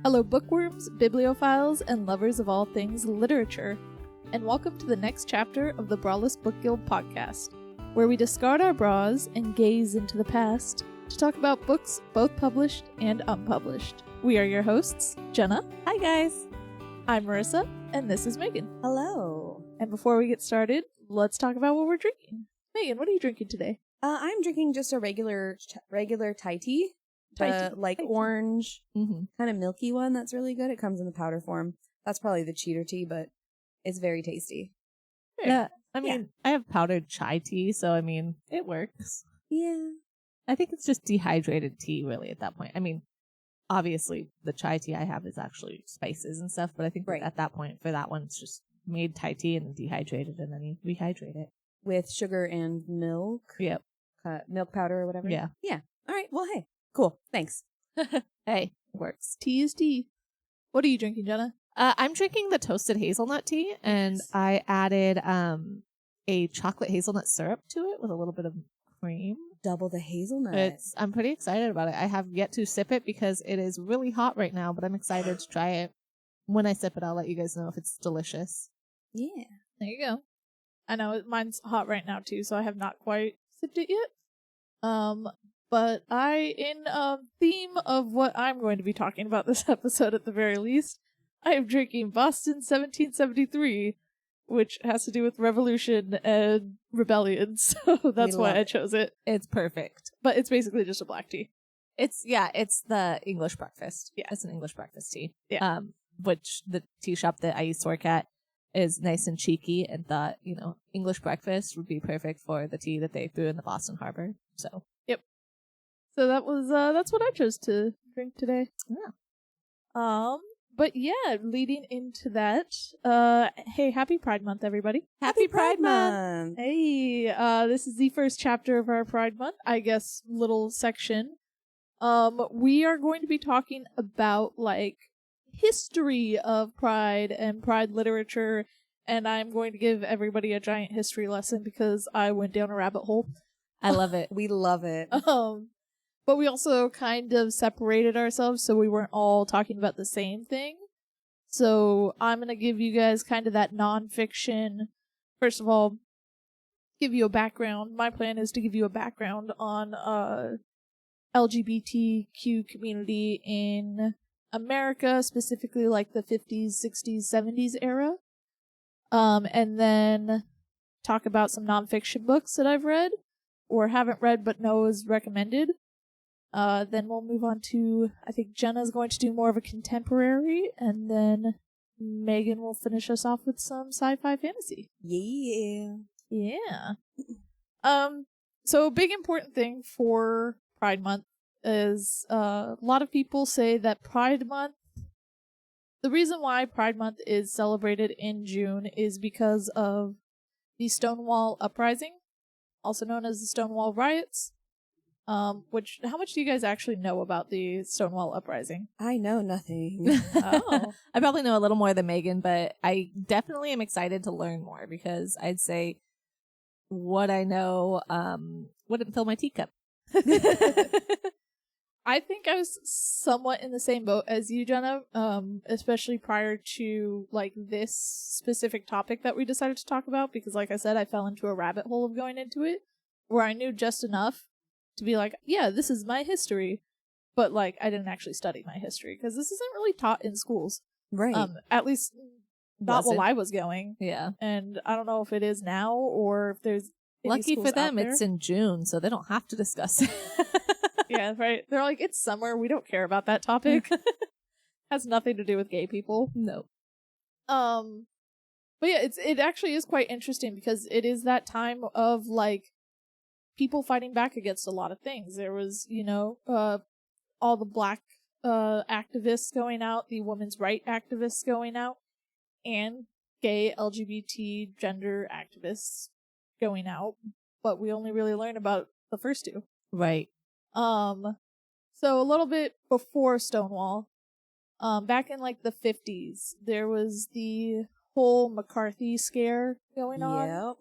Hello bookworms, bibliophiles, and lovers of all things literature, and welcome to the next chapter of the Braless Book Guild podcast, where we discard our bras and gaze into the past to talk about books both published and unpublished. We are your hosts, Jenna. Hi guys. I'm Marissa, and this is Megan. Hello. And before we get started, let's talk about what we're drinking. Megan, what are you drinking today? I'm drinking just a regular Thai tea. Thai tea. Like Thai tea. orange, kind of milky one that's really good. It comes in the powder form. That's probably the cheater tea, but it's very tasty. Yeah, I mean, I have powdered chai tea, so I mean, it works. Yeah. I think it's just dehydrated tea, really, at that point. I mean, obviously, the chai tea I have is actually spices and stuff, but I think that at that point, for that one, it's just made Thai tea and then dehydrated, and then you rehydrate it. With sugar and milk? Yep. Milk powder or whatever? Yeah. Yeah. All right. Well, hey. Cool. Thanks. Hey, it works. Tea is tea. What are you drinking, Jenna? I'm drinking the toasted hazelnut tea, and I added a chocolate hazelnut syrup to it with a little bit of cream. Double the hazelnut. I'm pretty excited about it. I have yet to sip it because it is really hot right now, but I'm excited to try it. When I sip it, I'll let you guys know if it's delicious. Yeah. There you go. I know mine's hot right now too, so I have not quite sipped it yet. But in theme of what I'm going to be talking about this episode at the very least, I am drinking Boston 1773, which has to do with revolution and rebellion, so that's why I chose it. It's perfect. But it's basically just a black tea. It's the English breakfast. Yeah. It's an English breakfast tea. Yeah. Which the tea shop that I used to work at is nice and cheeky and thought, English breakfast would be perfect for the tea that they threw in the Boston Harbor. So. Yep. So that's what I chose to drink today. Yeah. But yeah, leading into that, hey, happy Pride Month, everybody. Happy Pride Month. Hey, this is the first chapter of our Pride Month, I guess, little section. We are going to be talking about, history of Pride and Pride literature, and I'm going to give everybody a giant history lesson because I went down a rabbit hole. I love it. We love it. But we also kind of separated ourselves so we weren't all talking about the same thing. So I'm going to give you guys kind of that nonfiction. First of all, give you a background. My plan is to give you a background on LGBTQ community in America, specifically like the 50s, 60s, 70s era. And then talk about some nonfiction books that I've read or haven't read but know is recommended. Then we'll move on to, I think Jenna's going to do more of a contemporary, and then Megan will finish us off with some sci-fi fantasy. Yeah. Yeah. So a big important thing for Pride Month is, a lot of people say that the reason why Pride Month is celebrated in June is because of the Stonewall Uprising, also known as the Stonewall Riots. How much do you guys actually know about the Stonewall Uprising? I know nothing. Oh. I probably know a little more than Megan, but I definitely am excited to learn more because I'd say what I know wouldn't fill my teacup. I think I was somewhat in the same boat as you, Jenna, especially prior to this specific topic that we decided to talk about, because like I said, I fell into a rabbit hole of going into it where I knew just enough to be like, yeah, this is my history, but I didn't actually study my history because this isn't really taught in schools, Right. At least not while I was going. Yeah, and I don't know if it is now or if there's any lucky for them out there. it's in June, so they don't have to discuss it. Yeah, right. They're like, it's summer, we don't care about that topic. Has nothing to do with gay people. No. But yeah, it actually is quite interesting because it is that time of people fighting back against a lot of things. There was, all the black activists going out, the women's right activists going out, and gay LGBT gender activists going out. But we only really learn about the first two. Right. So a little bit before Stonewall, back in the 50s, there was the whole McCarthy scare going on. Yep.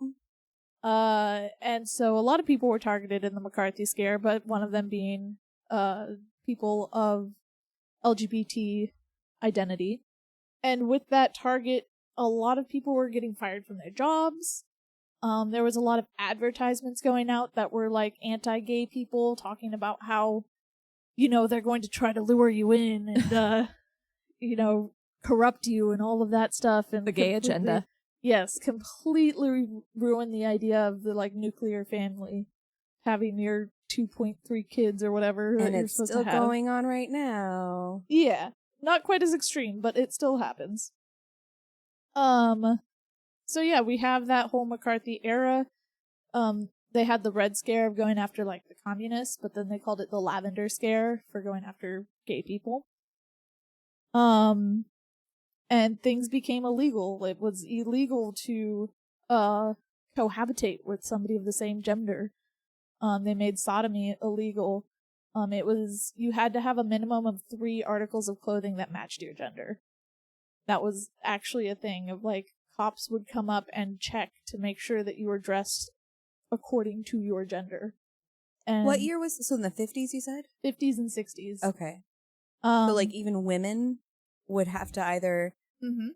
And so a lot of people were targeted in the McCarthy scare, but one of them being people of LGBT identity. And with that target, a lot of people were getting fired from their jobs. There was a lot of advertisements going out that were like anti-gay people talking about how, they're going to try to lure you in and, corrupt you and all of that stuff. And The gay agenda. Yes, completely ruin the idea of the like nuclear family having your 2.3 kids or whatever. And you're it's supposed still to have. going on right now. Yeah, not quite as extreme, but it still happens. So yeah, we have that whole McCarthy era. They had the Red Scare of going after like the communists, but then they called it the Lavender Scare for going after gay people. And things became illegal. It was illegal to cohabitate with somebody of the same gender. They made sodomy illegal. You had to have a minimum of 3 articles of clothing that matched your gender. That was actually a thing of like cops would come up and check to make sure that you were dressed according to your gender. And What year was so in the 50s? You said 50s and 60s. okay. So like even women would have to either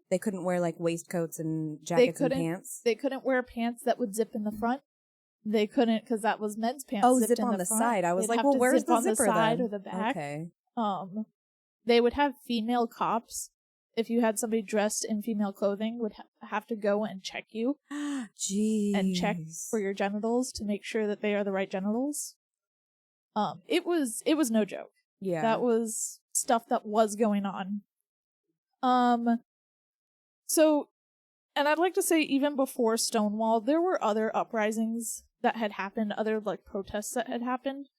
they couldn't wear like waistcoats and jackets and pants. They couldn't wear pants that would zip in the front. They couldn't because that was men's pants. Oh, zipped zip in on the front. side. I was They'd like, have well, to where's zip the on zipper the side then? or the back. Okay. They would have female cops. If you had somebody dressed in female clothing, would have to go and check you. Jeez. And check for your genitals to make sure that they are the right genitals. It was no joke. Yeah. That was stuff that was going on. So, and I'd like to say even before Stonewall, there were other uprisings that had happened, other like protests that had happened.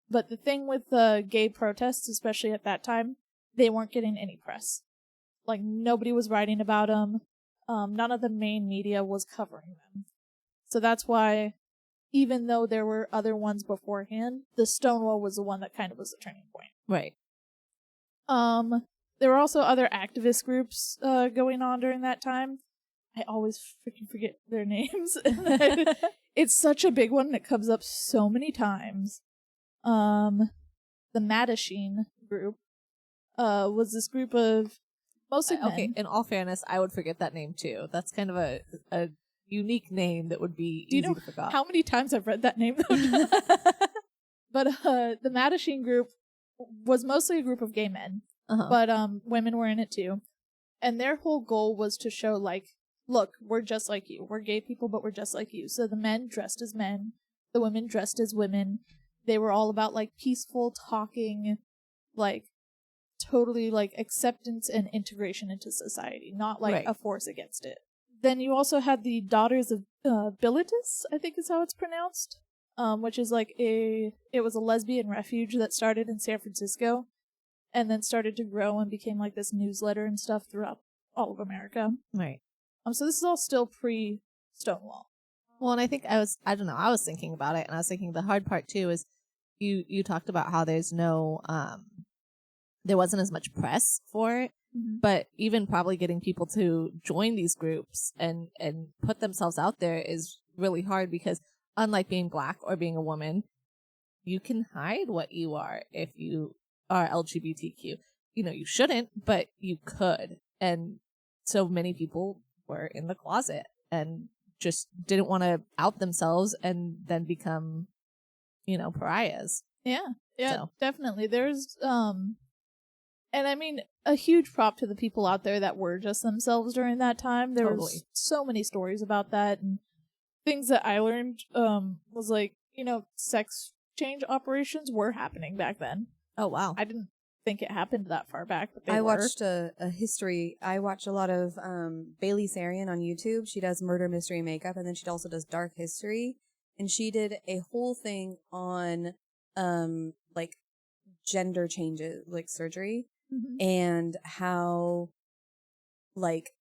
But the thing with the gay protests, especially at that time, they weren't getting any press. Like, nobody was writing about them. None of the main media was covering them. So that's why, even though there were other ones beforehand, the Stonewall was the one that kind of was the turning point. Right. There were also other activist groups going on during that time. I always freaking forget their names. It's such a big one, and it comes up so many times. The Mattachine group was this group of mostly men. Okay, in all fairness, I would forget that name too. That's kind of a unique name that would be easy to forget. How many times I've read that name though? But the Mattachine group was mostly a group of gay men, but women were in it too. And their whole goal was to show like, look, we're just like you. We're gay people, but we're just like you. So the men dressed as men, the women dressed as women. They were all about like peaceful talking, like totally like acceptance and integration into society, not like a force against it. Then you also had the Daughters of Bilitis, I think is how it's pronounced, which is like it was a lesbian refuge that started in San Francisco and then started to grow and became like this newsletter and stuff throughout all of America. Right. So this is all still pre-Stonewall. Well, and I think I was thinking about it, and I was thinking the hard part too is you talked about how there's no there wasn't as much press for it, but even probably getting people to join these groups and put themselves out there is really hard because unlike being black or being a woman, you can hide what you are if you are LGBTQ. You shouldn't, but you could. And so many people were in the closet and just didn't want to out themselves and then become, pariahs. Yeah, definitely. There's, and I mean, a huge prop to the people out there that were just themselves during that time. There was so many stories about that, and things that I learned, was like, sex change operations were happening back then. Oh, wow. I didn't think it happened that far back, but I watched a history. I watch a lot of Bailey Sarian on YouTube. She does murder mystery makeup, and then she also does dark history. And she did a whole thing on like gender changes, like surgery, and how like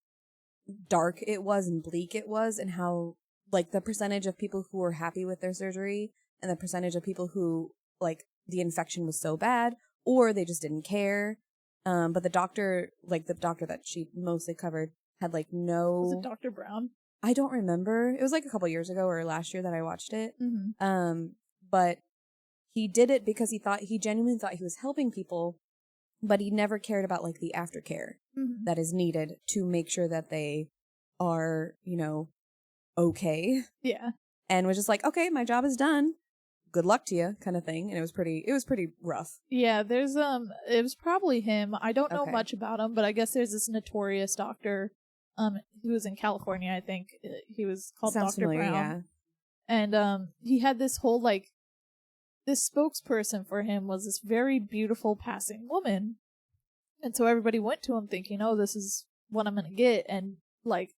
dark it was and bleak it was, and how like the percentage of people who were happy with their surgery and the percentage of people who like the infection was so bad or they just didn't care. But the doctor that she mostly covered had like no... Was it Dr. Brown? I don't remember. It was like a couple years ago or last year that I watched it. But he did it because he genuinely thought he was helping people, but he never cared about like the aftercare that is needed to make sure that they are, okay. Yeah. And was just like, okay, my job is done. Good luck to you, kind of thing. And it was pretty rough. Yeah, there's it was probably him. I don't know Okay. much about him, but I guess there's this notorious doctor. He was in California, I think. He was called Sounds Dr. familiar, Brown. yeah. And he had this whole like this spokesperson for him was this very beautiful passing woman. And so everybody went to him thinking, "Oh, this is what I'm going to get." And like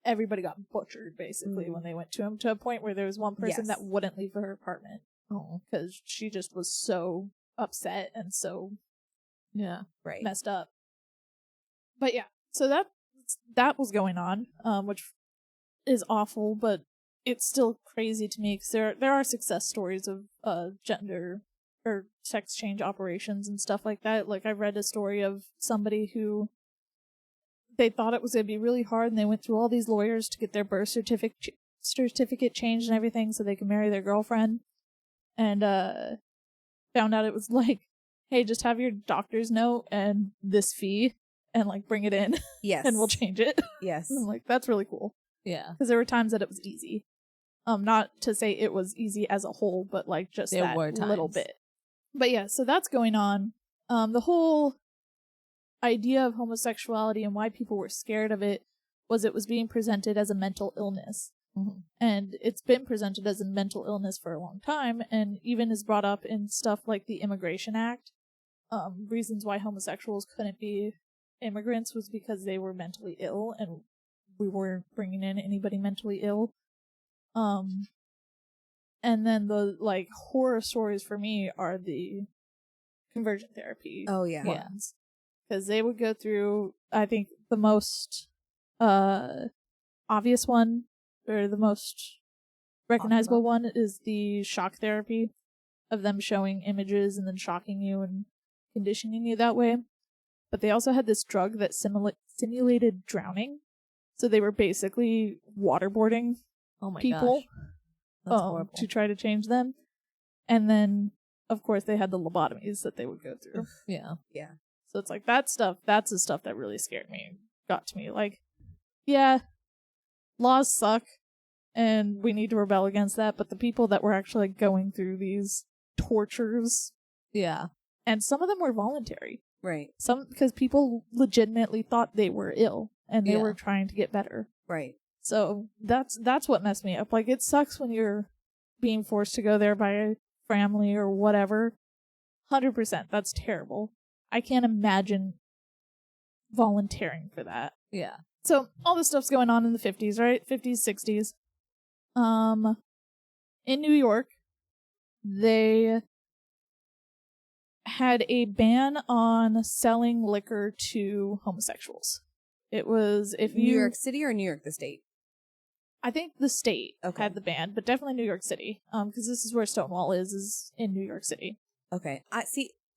everybody got butchered basically when they went to him, to a point where there was one person that wouldn't leave her apartment. Oh, because she just was so upset and so messed up. But yeah, so that was going on, which is awful, but it's still crazy to me because there are success stories of gender or sex change operations and stuff like that. Like I read a story of somebody who they thought it was going to be really hard, and they went through all these lawyers to get their birth certificate changed and everything so they could marry their girlfriend, and found out it was like, hey, just have your doctor's note and this fee and like bring it in. Yes. And we'll change it. Yes. And I'm like, that's really cool. Yeah. Because there were times that it was easy. Not to say it was easy as a whole, but like just there that were times. Little bit. But yeah, so that's going on. The whole idea of homosexuality and why people were scared of it was being presented as a mental illness. And it's been presented as a mental illness for a long time, and even is brought up in stuff like the Immigration Act. Reasons why homosexuals couldn't be immigrants was because they were mentally ill, and we weren't bringing in anybody mentally ill. And then the like horror stories for me are the conversion therapy. Oh yeah. ones. Because they would go through, I think the most obvious one, or the most recognizable one, is the shock therapy of them showing images and then shocking you and conditioning you that way. But they also had this drug that simulated drowning. So they were basically waterboarding people to try to change them. And then, of course, they had the lobotomies that they would go through. Yeah. So it's like that's the stuff that really scared me, got to me. Like, yeah, laws suck, and we need to rebel against that, but the people that were actually going through these tortures, and some of them were voluntary. Right. Some, because people legitimately thought they were ill, and they were trying to get better. Right. So that's what messed me up. Like, it sucks when you're being forced to go there by a family or whatever. 100%, that's terrible. I can't imagine volunteering for that. Yeah. So all this stuff's going on in the 50s, right? 50s, 60s. In New York, they had a ban on selling liquor to homosexuals. It was New York City or New York the state? I think the state had the ban, but definitely New York City. Because this is where Stonewall is in New York City. Okay.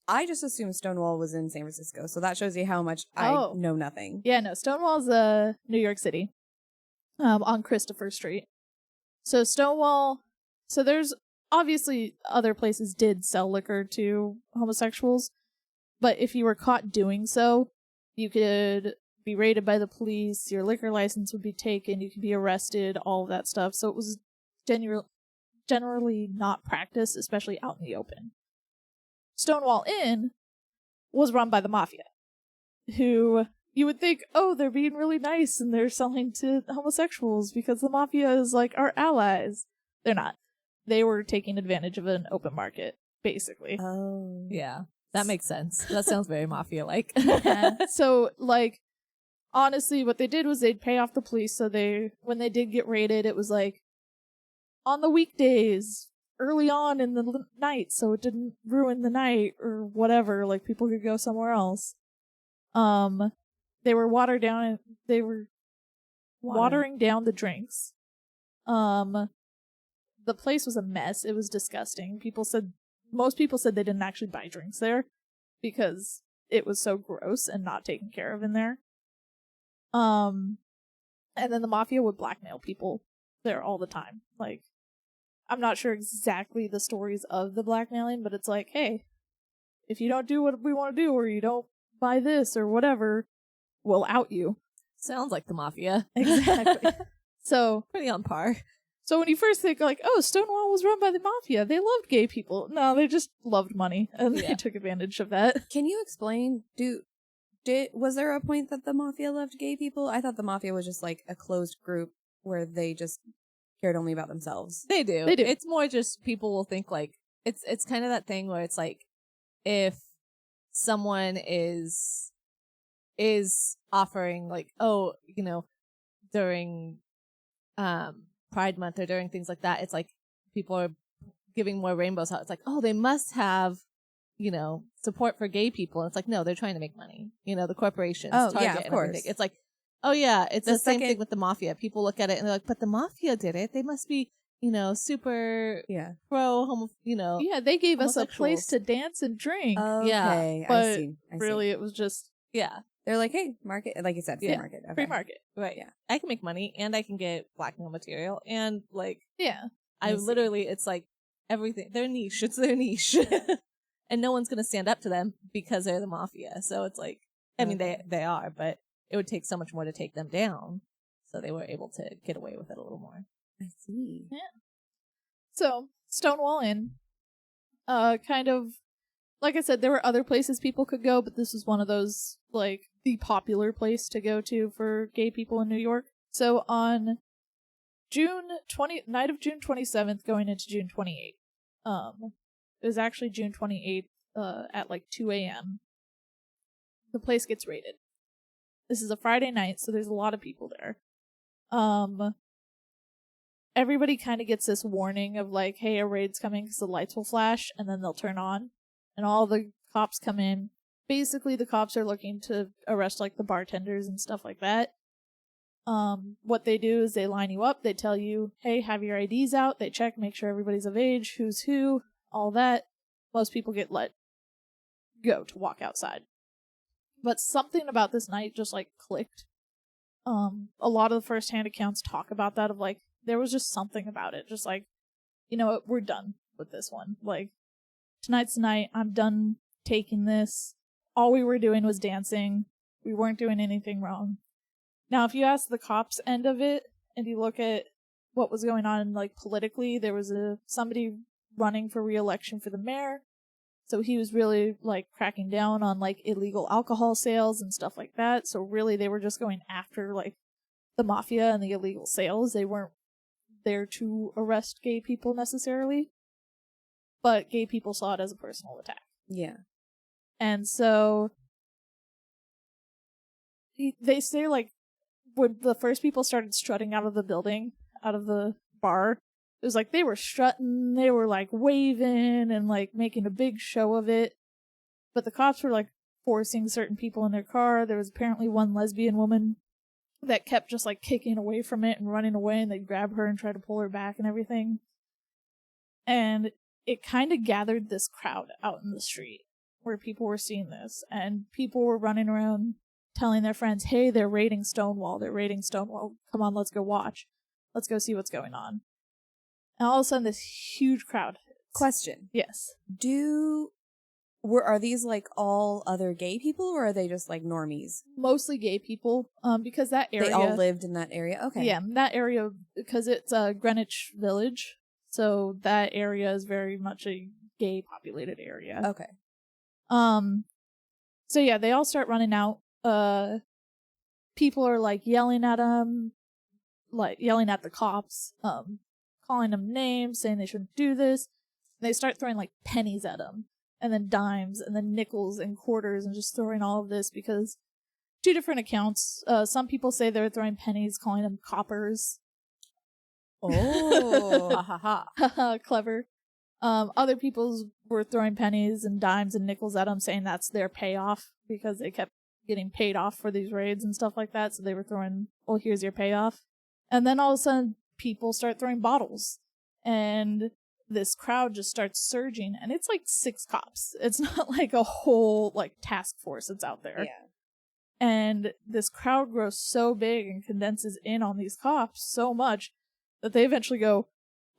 I just assumed Stonewall was in San Francisco, so that shows you how much I know nothing. Yeah, no, Stonewall's New York City, on Christopher Street. So Stonewall, so there's obviously other places did sell liquor to homosexuals, but if you were caught doing so, you could be raided by the police, your liquor license would be taken, you could be arrested, all of that stuff. So it was generally not practiced, especially out in the open. Stonewall Inn was run by the mafia, who you would think, oh, they're being really nice and they're selling to homosexuals because the mafia is like our allies. They're not. They were taking advantage of an open market, basically. Oh. Yeah, that makes sense. That sounds very mafia-like. So, like, honestly, what they did was they'd pay off the police, so when they did get raided, it was like on the weekdays, early on in the night, so it didn't ruin the night or whatever. Like, people could go somewhere else. They were watering down the drinks. The place was a mess. It was disgusting. Most people said they didn't actually buy drinks there because it was so gross and not taken care of in there. And then the mafia would blackmail people there all the time. Like, I'm not sure exactly the stories of the blackmailing, but it's like, hey, if you don't do what we want to do, or you don't buy this or whatever, we'll out you. Sounds like the mafia. Exactly. So Pretty on par. So when you first think like, oh, Stonewall was run by the mafia, they loved gay people. No, they just loved money, and they took advantage of that. Can you explain? Was there a point that the mafia loved gay people? I thought the mafia was just like a closed group where they just cared only about themselves. They do. They do. It's more just people will think like it's kind of that thing where it's like if someone is offering like, oh, you know, during Pride Month or during things like that, it's like people are giving more rainbows out. It's like, oh, they must have, you know, support for gay people. And it's like, no, they're trying to make money. You know, the corporations, Target, yeah, of and course. everything. It's like, oh yeah, it's the same thing with the mafia. People look at it and they're like, but the mafia did it. They must be, you know, super pro homo. You know, Yeah, they gave us a place to dance and drink. Okay, but I see. really, it was just They're like, hey, market, like you said, free market. Okay. free market. right. Yeah. I can make money and I can get blackmail material and like, Yeah, I see. literally, it's like everything. Their niche. It's their niche. And no one's going to stand up to them because they're the mafia. So it's like, I mean, they are, but it would take so much more to take them down. So they were able to get away with it a little more. I see. yeah. So Stonewall Inn, kind of, like I said, there were other places people could go, but this was one of those, like, the popular place to go to for gay people in New York. So on night of June 27th, going into June 28th, it was actually June 28th, at like 2 a.m. The place gets raided. This is a Friday night, so there's a lot of people there. Everybody kind of gets this warning of like, hey, a raid's coming because the lights will flash and then they'll turn on. And all the cops come in. Basically, the cops are looking to arrest like the bartenders and stuff like that. What they do is they line you up. They tell you, hey, have your IDs out. They check, make sure everybody's of age, who's who, all that. Most people get let go to walk outside. But something about this night just like clicked. A lot of the first-hand accounts talk about that, of like, there was just something about it. Just like, you know what, we're done with this one. Like, tonight's the night. I'm done taking this. All we were doing was dancing. We weren't doing anything wrong. Now, if you ask the cops end of it, and you look at what was going on, like, politically, there was somebody running for re-election for the mayor. So he was really, like, cracking down on, like, illegal alcohol sales and stuff like that. So really, they were just going after, like, the mafia and the illegal sales. They weren't there to arrest gay people necessarily. But gay people saw it as a personal attack. Yeah. And so they say, like, when the first people started strutting out of the building, out of the bar, it was like they were strutting, they were like waving and like making a big show of it. But the cops were like forcing certain people in their car. There was apparently one lesbian woman that kept just like kicking away from it and running away, and they'd grab her and try to pull her back and everything. And it kind of gathered this crowd out in the street where people were seeing this, and people were running around telling their friends, hey, they're raiding Stonewall. They're raiding Stonewall. Come on, let's go watch. Let's go see what's going on. And all of a sudden, this huge crowd. Question. Yes. Are these like all other gay people, or are they just like normies? Mostly gay people, because that area... They all lived in that area? Okay. Yeah, that area, because it's Greenwich Village, so that area is very much a gay populated area. Okay. So yeah, they all start running out. People are like yelling at them, like yelling at the cops, calling them names, saying they shouldn't do this. They start throwing like pennies at them, and then dimes, and then nickels and quarters, and just throwing all of this because two different accounts. Some people say they're throwing pennies, calling them coppers. Oh, Ha ha ha. Clever. Other people were throwing pennies and dimes and nickels at them, saying that's their payoff because they kept getting paid off for these raids and stuff like that. So they were throwing, well, here's your payoff. And then all of a sudden, people start throwing bottles, and this crowd just starts surging. And it's like 6 cops. It's not like a whole like task force that's out there. yeah. And this crowd grows so big and condenses in on these cops so much that they eventually go,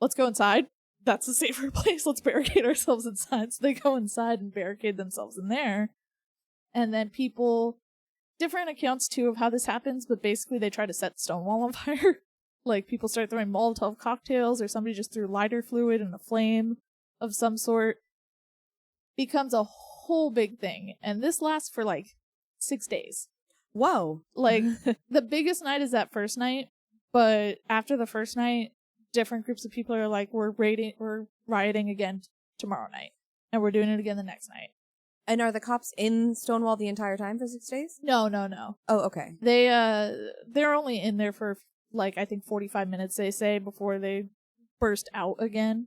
let's go inside. That's a safer place. Let's barricade ourselves inside. So they go inside and barricade themselves in there. And then people, different accounts too of how this happens, but basically they try to set Stonewall on fire. Like people start throwing Molotov cocktails, or somebody just threw lighter fluid in a flame of some sort. Becomes a whole big thing. And this lasts for like 6 days. Whoa. Like, the biggest night is that first night, but after the first night, different groups of people are like, we're rioting again tomorrow night, and we're doing it again the next night. And are the cops in Stonewall the entire time for 6 days? No. Oh, okay. They're only in there for, like, I think 45 minutes, they say, before they burst out again.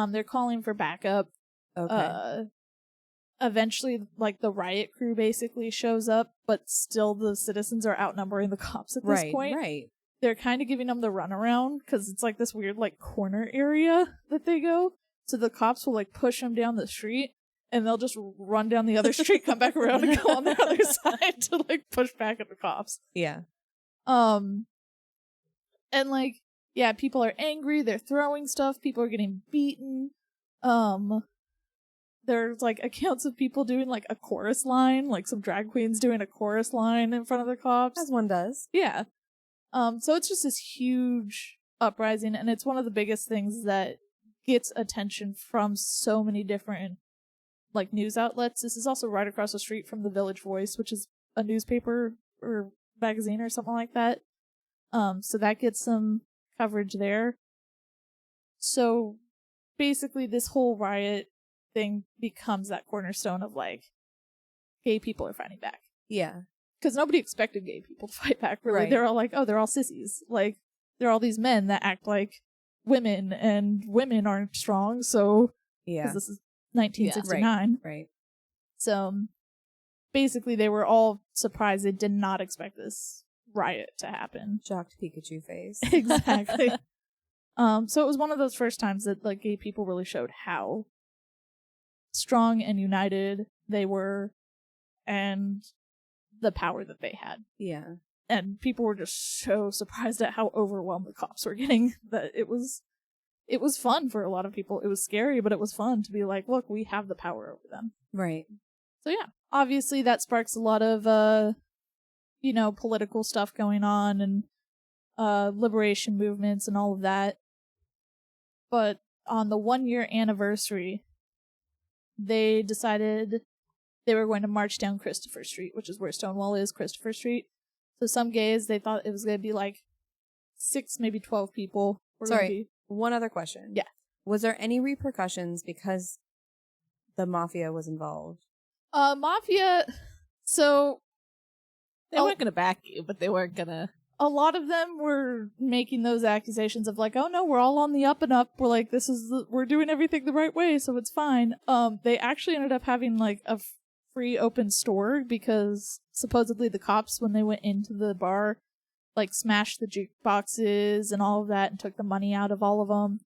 They're calling for backup. Okay. Eventually, like, the riot crew basically shows up, but still the citizens are outnumbering the cops at this point. Right. They're kind of giving them the runaround, because it's like this weird, like, corner area that they go. So the cops will, like, push them down the street, and they'll just run down the other street, come back around, and go on the other side to, like, push back at the cops. Yeah. And, like, yeah, people are angry, they're throwing stuff, people are getting beaten. There's, like, accounts of people doing, like, a chorus line, like some drag queens doing a chorus line in front of the cops. As one does. Yeah. So it's just this huge uprising, and it's one of the biggest things that gets attention from so many different, like, news outlets. This is also right across the street from the Village Voice, which is a newspaper or magazine or something like that. So that gets some coverage there. So basically this whole riot thing becomes that cornerstone of, like, gay people are fighting back. Yeah. Because nobody expected gay people to fight back, really. Right. They're all like, oh, they're all sissies. Like, they're all these men that act like women, and women aren't strong, so... Yeah. Because this is 1969. Yeah, right. So, basically, they were all surprised. They did not expect this riot to happen. Shocked Pikachu face. Exactly. So it was one of those first times that, like, gay people really showed how strong and united they were, and the power that they had. Yeah. And people were just so surprised at how overwhelmed the cops were getting that it was fun for a lot of people. It was scary, but it was fun to be like, look, we have the power over them. Right. So yeah, obviously that sparks a lot of, political stuff going on, and liberation movements and all of that. But on the 1-year anniversary, they decided they were going to march down Christopher Street, which is where Stonewall is, Christopher Street. So some gays, they thought it was going to be like 6, maybe 12 people. Sorry, one other question. Yeah. Was there any repercussions because the mafia was involved? Mafia, so... They weren't going to back you, but they weren't going to... A lot of them were making those accusations of like, oh no, we're all on the up and up. We're like, we're doing everything the right way, so it's fine. They actually ended up having like a free open store because supposedly the cops, when they went into the bar, like smashed the jukeboxes and all of that and took the money out of all of them.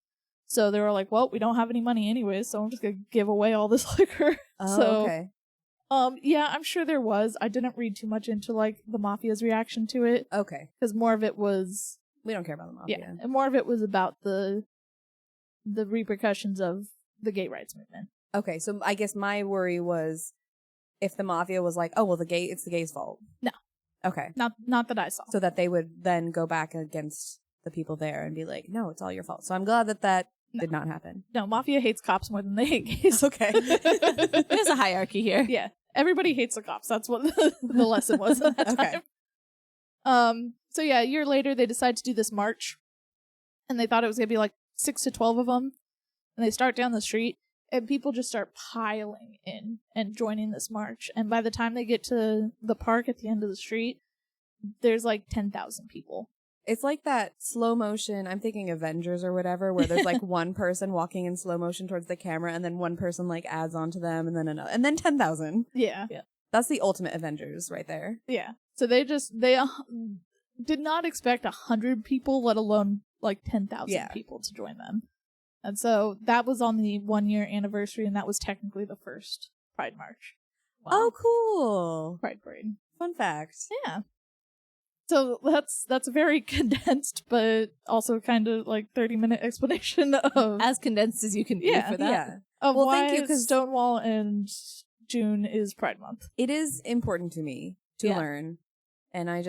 So they were like, well, we don't have any money anyway, so I'm just gonna give away all this liquor. Oh, so, okay. Yeah, I'm sure there was. I didn't read too much into like the mafia's reaction to it. Okay. Because more of it was... We don't care about the mafia. Yeah, and more of it was about the repercussions of the gay rights movement. Okay, so I guess my worry was if the mafia was like, oh, well, it's the gays' fault. No. Okay. Not that I saw. So that they would then go back against the people there and be like, no, it's all your fault. So I'm glad that did not happen. No, mafia hates cops more than they hate gays. Okay. There's a hierarchy here. Yeah. Everybody hates the cops. That's what the lesson was at that Okay. time. So yeah, a year later, they decide to do this march. And they thought it was going to be like 6 to 12 of them. And they start down the street. And people just start piling in and joining this march. And by the time they get to the park at the end of the street, there's like 10,000 people. It's like that slow motion, I'm thinking Avengers or whatever, where there's like one person walking in slow motion towards the camera and then one person like adds on to them and then another, and then 10,000. Yeah. That's the ultimate Avengers right there. Yeah. So they did not expect 100 people, let alone like 10,000 people to join them. And so that was on the 1-year anniversary, and that was technically the first Pride March. Wow. Oh, cool. Pride Parade. Fun fact. Yeah. So that's a very condensed, but also kind of like 30-minute explanation of As condensed as you can be for that. Yeah. of Well, why thank you, 'cause- Stonewall and June is Pride Month. It is important to me to learn. And I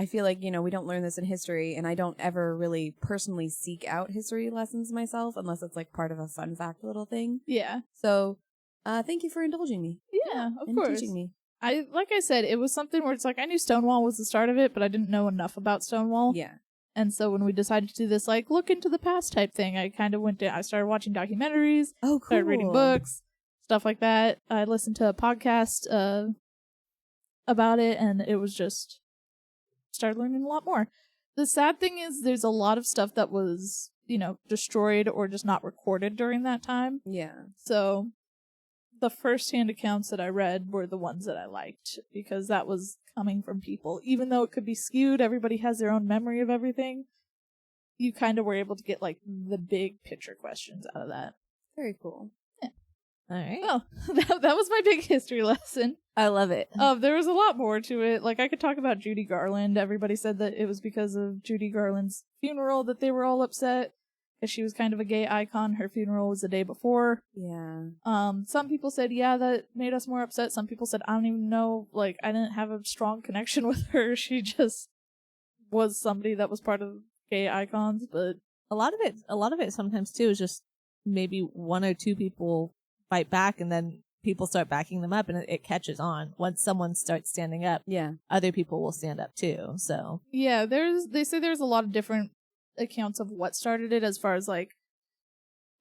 feel like, we don't learn this in history, and I don't ever really personally seek out history lessons myself unless it's like part of a fun fact little thing. Yeah. So, thank you for indulging me. Yeah, of and course. teaching me. Like I said, it was something where it's like I knew Stonewall was the start of it, but I didn't know enough about Stonewall. Yeah. And so when we decided to do this, like, look into the past type thing, I kind of I started watching documentaries, Oh, cool. started reading books, stuff like that. I listened to a podcast about it, and it was just started learning a lot more. The sad thing is there's a lot of stuff that was, destroyed or just not recorded during that time. Yeah. So the first-hand accounts that I read were the ones that I liked because that was coming from people. Even though it could be skewed, everybody has their own memory of everything. You kind of were able to get like the big picture questions out of that. Very cool. Yeah. All right. Well, that was my big history lesson. I love it. There was a lot more to it. Like I could talk about Judy Garland. Everybody said that it was because of Judy Garland's funeral that they were all upset. Because she was kind of a gay icon. Her funeral was the day before. Yeah. Some people said, yeah, that made us more upset. Some people said, I don't even know, like, I didn't have a strong connection with her. She just was somebody that was part of gay icons, but a lot of it sometimes too is just maybe one or two people fight back and then people start backing them up and it catches on. Once someone starts standing up, other people will stand up too. So yeah, they say there's a lot of different accounts of what started it, as far as like,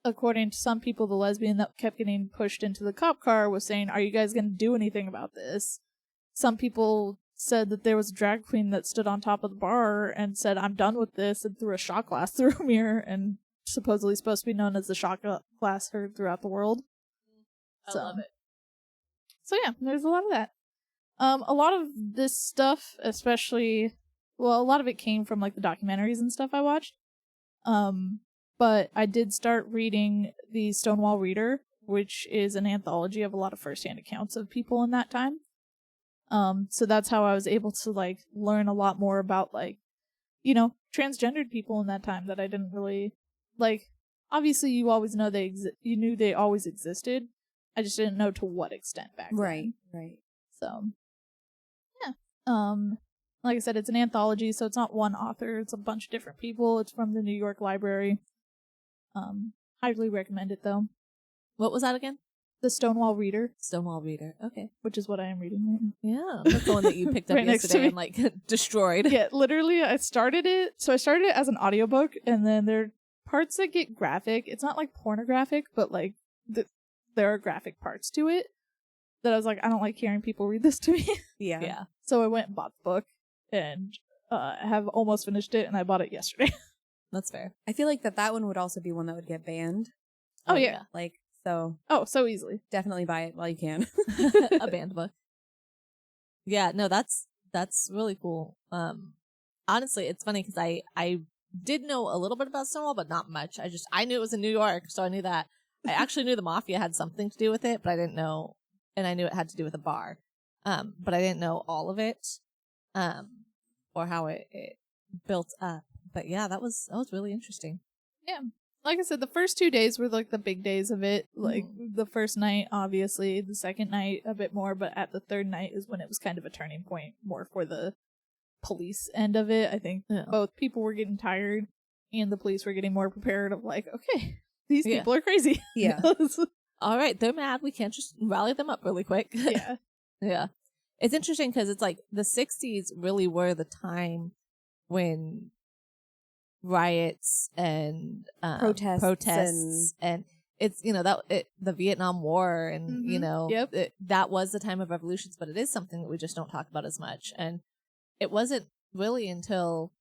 according to some people, the lesbian that kept getting pushed into the cop car was saying, are you guys going to do anything about this? Some people said that there was a drag queen that stood on top of the bar and said, I'm done with this, and threw a shot glass through a mirror, and supposedly supposed to be known as the shot glass heard throughout the world. I love it. So yeah, there's a lot of that. A lot of this stuff, especially, well, a lot of it came from like the documentaries and stuff I watched. But I did start reading the Stonewall Reader, which is an anthology of a lot of firsthand accounts of people in that time. So that's how I was able to like learn a lot more about like, transgendered people in that time that I didn't really like. Obviously, you always know you knew they always existed. I just didn't know to what extent back then. Right. So, yeah. Like I said, it's an anthology, so it's not one author. It's a bunch of different people. It's from the New York Library. Highly recommend it, though. What was that again? The Stonewall Reader. Stonewall Reader. Okay. Which is what I am reading right now. Yeah. That's the one that you picked up Right next to yesterday me. and like destroyed. Yeah, literally, I started it as an audiobook, and then there are parts that get graphic. It's not like pornographic, but like there are graphic parts to it that I was like, I don't like hearing people read this to me. Yeah. So I went and bought the book, and have almost finished it, and I bought it yesterday. That's fair. I feel like that one would also be one that would get banned. Oh, yeah. Like, so. Oh, so easily. Definitely buy it while you can. A banned book. Yeah, no, that's really cool. Honestly, it's funny because I did know a little bit about Stonewall, but not much. I knew it was in New York, so I knew that. I actually knew the mafia had something to do with it, but I didn't know, and I knew it had to do with a bar. But I didn't know all of it, or how it built up. But yeah, that was really interesting. Yeah. Like I said, the first 2 days were like the big days of it. Like the first night, obviously, the second night a bit more, but at the third night is when it was kind of a turning point more for the police end of it. I think both people were getting tired and the police were getting more prepared of like, okay, these people are crazy. Yeah. All right, they're mad. We can't just rally them up really quick. Yeah. Yeah. It's interesting because it's like the 60s really were the time when riots and protests and it's the Vietnam War and that was the time of revolutions, but it is something that we just don't talk about as much. And it wasn't really until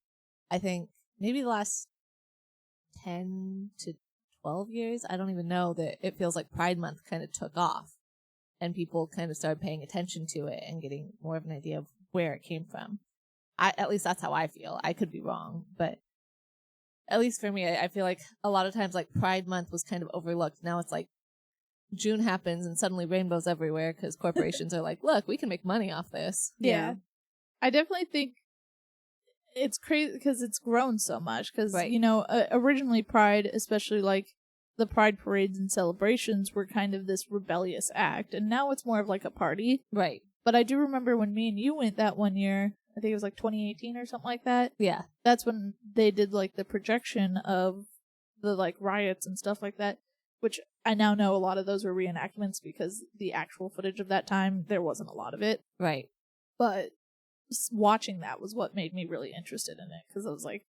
I think maybe the last 10 to 12 years, I don't even know, that it feels like Pride Month kind of took off and people kind of started paying attention to it and getting more of an idea of where it came from. At least that's how I feel. I could be wrong, but at least for me, I feel like a lot of times like Pride Month was kind of overlooked. Now it's like June happens and suddenly rainbows everywhere because corporations are like, look, we can make money off this. Yeah. I definitely think it's crazy because it's grown so much because, Right. you know, originally Pride, especially like the Pride parades and celebrations were kind of this rebellious act, and now it's more of like a party. Right. But I do remember when me and you went that one year, I think it was like 2018 or something like that. Yeah. That's when they did like the projection of the like riots and stuff like that, which I now know a lot of those were reenactments because the actual footage of that time, there wasn't a lot of it. Right. But watching that was what made me really interested in it because I was like,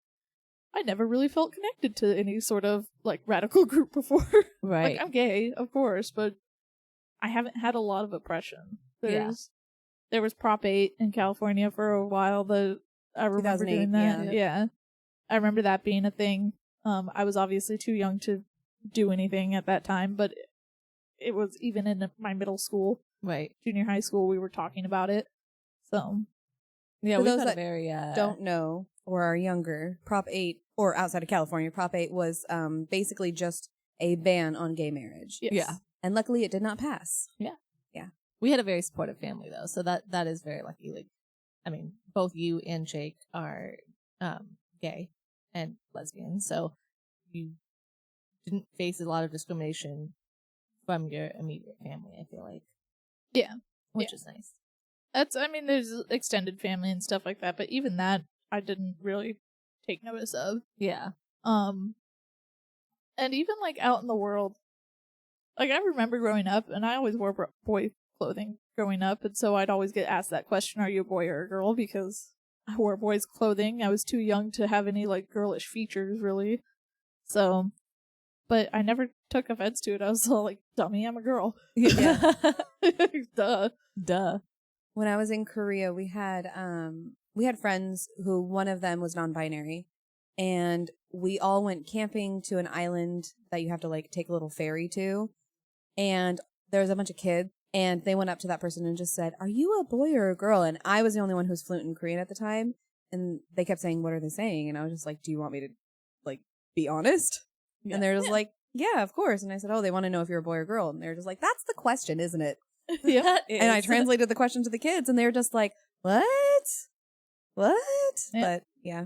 I never really felt connected to any sort of like radical group before. Right. Like, I'm gay, of course, but I haven't had a lot of oppression. There was Prop 8 in California for a while. I remember doing that. Yeah. I remember that being a thing. I was obviously too young to do anything at that time, but it was even in my middle school, right, junior high school, we were talking about it. So, yeah, for we those got that a very don't know or are younger, Prop 8 or outside of California, Prop 8 was basically just a ban on gay marriage. yes. Yeah, and luckily it did not pass. we had a very supportive family though, so that is very lucky. Like, I mean, both you and Jake are gay and lesbian, so you didn't face a lot of discrimination from your immediate family, I feel like. Yeah. Which is nice. I mean, there's extended family and stuff like that, but even that I didn't really take notice of. Yeah. And even like out in the world, like I remember growing up, and I always wore boy clothing growing up, and so I'd always get asked that question, are you a boy or a girl? Because I wore boys' clothing. I was too young to have any like girlish features, really. So, but I never took offense to it. I was all like, dummy, I'm a girl. Yeah. Duh. When I was in Korea, we had friends who one of them was non-binary, and we all went camping to an island that you have to like take a little ferry to, and there was a bunch of kids, and they went up to that person and just said, "Are you a boy or a girl?" And I was the only one who was fluent in Korean at the time, and they kept saying, "What are they saying?" And I was just like, "Do you want me to like be honest?" Yeah. And they're just like, "Yeah, of course." And I said, "Oh, they want to know if you're a boy or girl." And they're just like, "That's the question, isn't it?" Yeah. And I translated the question to the kids, and they were just like, "What? What?" Yeah. But yeah,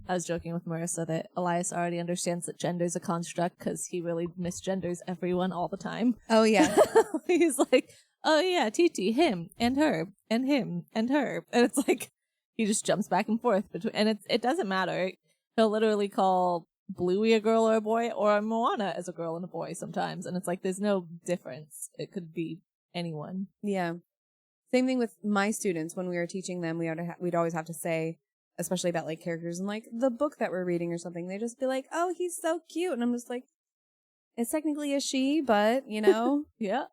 I was joking with Marissa that Elias already understands that gender's a construct because he really misgenders everyone all the time. oh yeah, He's like, oh yeah, Titi, him, and her, and him, and her. And it's like, he just jumps back and forth between, and it doesn't matter. He'll literally call Bluey a girl or a boy, or Moana as a girl and a boy sometimes. And it's like, there's no difference. It could be anyone. yeah. Same thing with my students. When we were teaching them, we'd always have to say, especially about like characters in like the book that we're reading or something. They just be like, "Oh, he's so cute," and I'm just like, "It's technically a she, but you know, Yeah.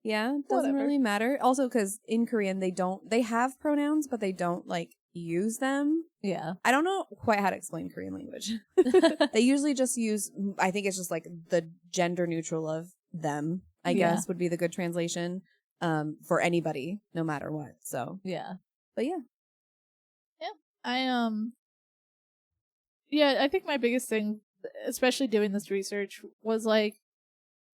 yeah, it doesn't Whatever. really matter." Also, because in Korean they have pronouns, but they don't like use them. Yeah. I don't know quite how to explain Korean language. They usually just use, I think it's just like the gender neutral of them, I Yeah. guess would be the good translation, for anybody, no matter what. So, Yeah. but yeah. I think my biggest thing, especially doing this research, was like,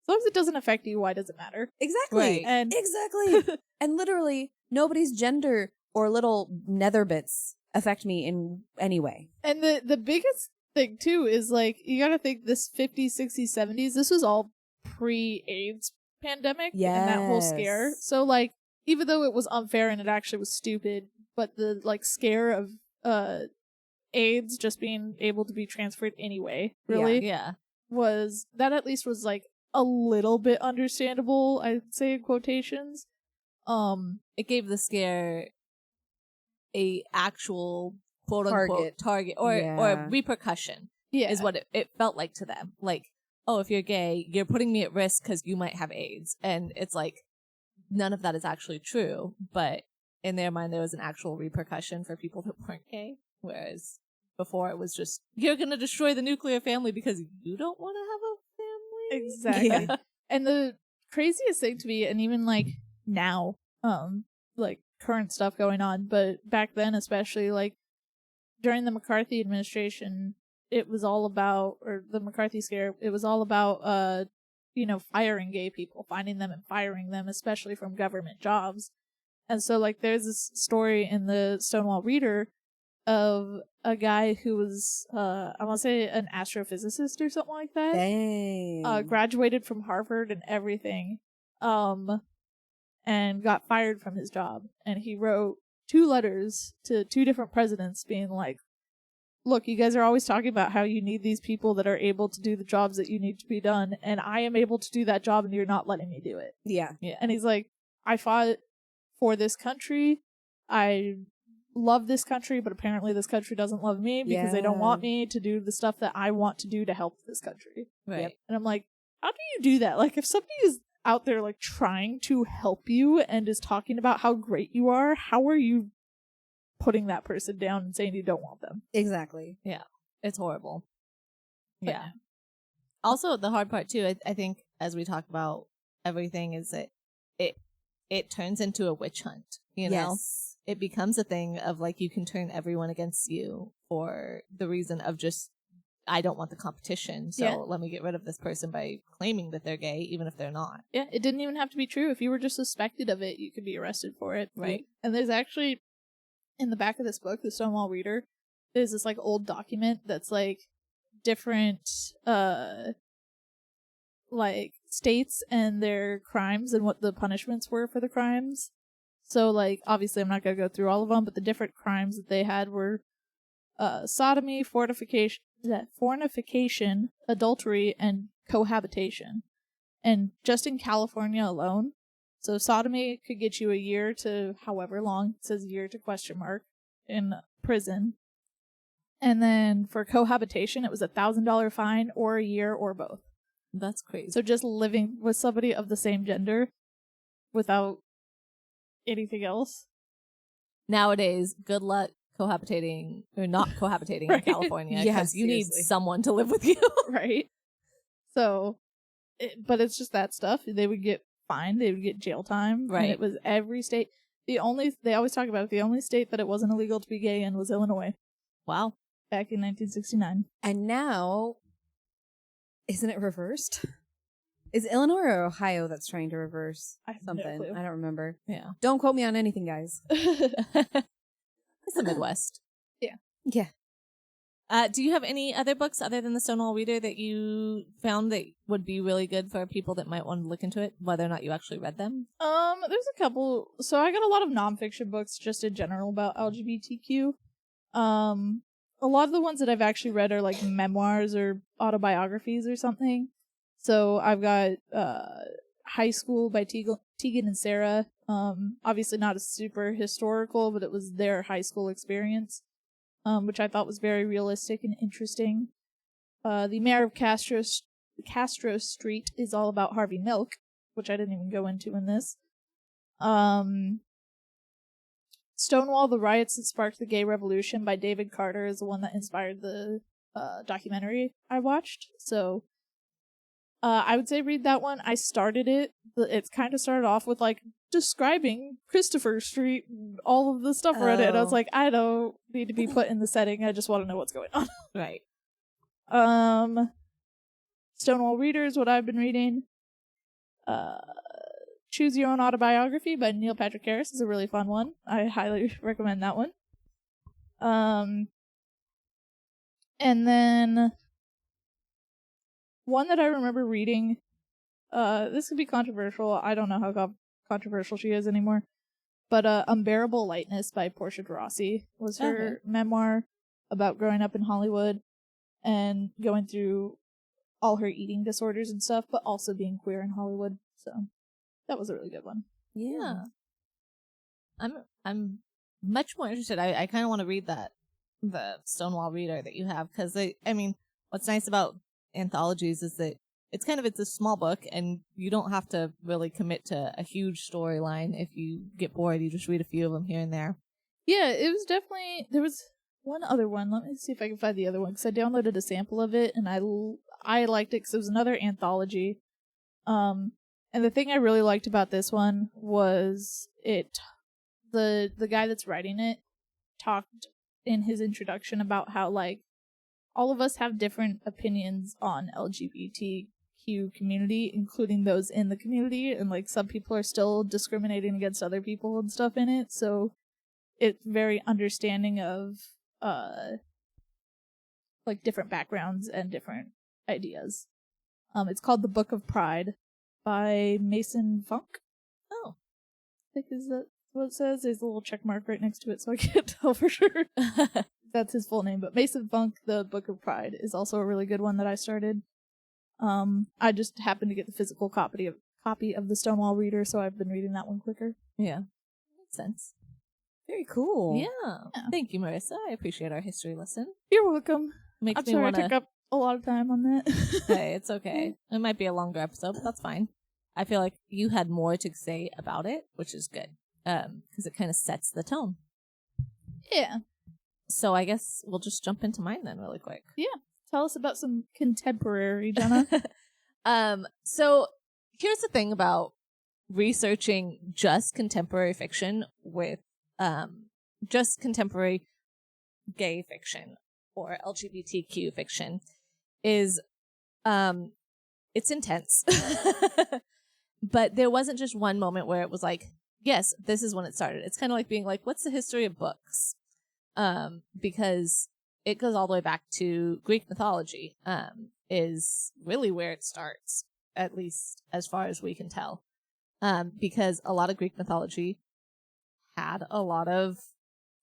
as long as it doesn't affect you, why does it matter? Exactly. Right. And Exactly. And literally nobody's gender or little nether bits affect me in any way. And the biggest thing too is like, you gotta think this 50s, 60s, 70s, this was all pre-AIDS pandemic and that whole scare. Yes. So like, even though it was unfair and it actually was stupid, but the like scare of AIDS just being able to be transferred anyway, really, Yeah. was that at least was like a little bit understandable, I'd say, in quotations. It gave the scare a actual quote unquote target or Yeah. repercussion Yeah. is what it felt like to them. Like, oh, if you're gay, you're putting me at risk because you might have AIDS. And it's like, none of that is actually true. But in their mind, there was an actual repercussion for people that weren't gay. Whereas before it was just, you're going to destroy the nuclear family because you don't want to have a family. Exactly. Yeah. And the craziest thing to me, and even like now, like current stuff going on, but back then especially, like during the McCarthy administration, it was all about, or the McCarthy scare, it was all about firing gay people, finding them and firing them, especially from government jobs. And so, like, there's this story in the Stonewall Reader of a guy who was, I want to say an astrophysicist or something like that. Dang. Graduated from Harvard and everything, and got fired from his job. And he wrote 2 letters to 2 different presidents being like, look, you guys are always talking about how you need these people that are able to do the jobs that you need to be done, and I am able to do that job and you're not letting me do it. Yeah. And he's like, I fought for this country. I love this country, but apparently this country doesn't love me because they don't want me to do the stuff that I want to do to help this country. Right. Yep. And I'm like, how do you do that? Like, if somebody is out there, like, trying to help you and is talking about how great you are, how are you putting that person down and saying you don't want them? Exactly. Yeah. It's horrible. But Yeah. Also, the hard part, too, I think, as we talk about everything, is that it turns into a witch hunt, you know? Yes. It becomes a thing of, like, you can turn everyone against you for the reason of just, I don't want the competition, so let me get rid of this person by claiming that they're gay, even if they're not. Yeah, it didn't even have to be true. If you were just suspected of it, you could be arrested for it. Right. And there's actually, in the back of this book, the Stonewall Reader, there's this, like, old document that's, like, different, like, states and their crimes and what the punishments were for the crimes. So, like, obviously I'm not going to go through all of them, but the different crimes that they had were sodomy, fornication, adultery, and cohabitation. And just in California alone, so sodomy could get you a year to however long, it says year to question mark, in prison. And then for cohabitation, it was $1,000 fine or a year or both. That's crazy. So just living with somebody of the same gender without anything else. Nowadays, good luck cohabitating or not cohabitating Right. in California, because Yes, you need seriously. someone to live with you. Right? So, but it's just that stuff. They would get fined. They would get jail time. Right. And it was every state. They always talk about it, the only state that it wasn't illegal to be gay in was Illinois Wow. back in 1969. And now, isn't it reversed? Is Illinois or Ohio that's trying to reverse I have no something? clue. I don't remember. Yeah. Don't quote me on anything, guys. It's the Midwest. Yeah. Do you have any other books other than the Stonewall Reader that you found that would be really good for people that might want to look into it, whether or not you actually read them? There's a couple. So I got a lot of nonfiction books just in general about LGBTQ. A lot of the ones that I've actually read are like memoirs or autobiographies or something. So I've got High School by Tegan and Sarah. Obviously not a super historical, but it was their high school experience, which I thought was very realistic and interesting. The Mayor of Castro Street is all about Harvey Milk, which I didn't even go into in this. Stonewall, The Riots That Sparked the Gay Revolution by David Carter is the one that inspired the documentary I watched. So I would say read that one. I started it. It's kind of started off with like describing Christopher Street and all of the stuff around it. And I was like, I don't need to be put in the setting. I just want to know what's going on. Right. Stonewall Reader is what I've been reading. Choose Your Own Autobiography by Neil Patrick Harris is a really fun one. I highly recommend that one. And then one that I remember reading, this could be controversial. I don't know how controversial she is anymore. But Unbearable Lightness by Portia de Rossi was her memoir about growing up in Hollywood and going through all her eating disorders and stuff, but also being queer in Hollywood. So that was a really good one. Yeah. I'm much more interested. I kind of want to read the Stonewall Reader that you have, because I mean, what's nice about anthologies is that it's a small book and you don't have to really commit to a huge storyline. If you get bored, you just read a few of them here and there. Yeah, it was definitely, there was one other one. Let me see if I can find the other one, because I downloaded a sample of it and I liked it because it was another anthology. And the thing I really liked about this one was the guy that's writing it talked in his introduction about how, like, all of us have different opinions on LGBTQ LGBTQ community, including those in the community, and like some people are still discriminating against other people and stuff in it. So it's very understanding of like different backgrounds and different ideas. It's called The Book of Pride by Mason Funk. Oh, I think is that what it says? There's a little check mark right next to it, so I can't tell for sure. That's his full name, but Mason Funk, The Book of Pride, is also a really good one that I started. I just happened to get the physical copy of the Stonewall Reader, so I've been reading that one quicker. Yeah, makes sense. Very cool. Yeah. Thank you, Marissa. I appreciate our history lesson. You're welcome. Makes I'm me sorry wanna... I took up a lot of time on that. Hey, it's okay. It might be a longer episode, but that's fine. I feel like you had more to say about it, which is good, because it kind of sets the tone. Yeah. So I guess we'll just jump into mine then really quick. Yeah. Tell us about some contemporary, Jenna. So here's the thing about researching just contemporary fiction with just contemporary gay fiction or LGBTQ fiction is it's intense. But there wasn't just one moment where it was like, yes, this is when it started. It's kind of like being like, what's the history of books? Because it goes all the way back to Greek mythology, is really where it starts, at least as far as we can tell. Because a lot of Greek mythology had a lot of,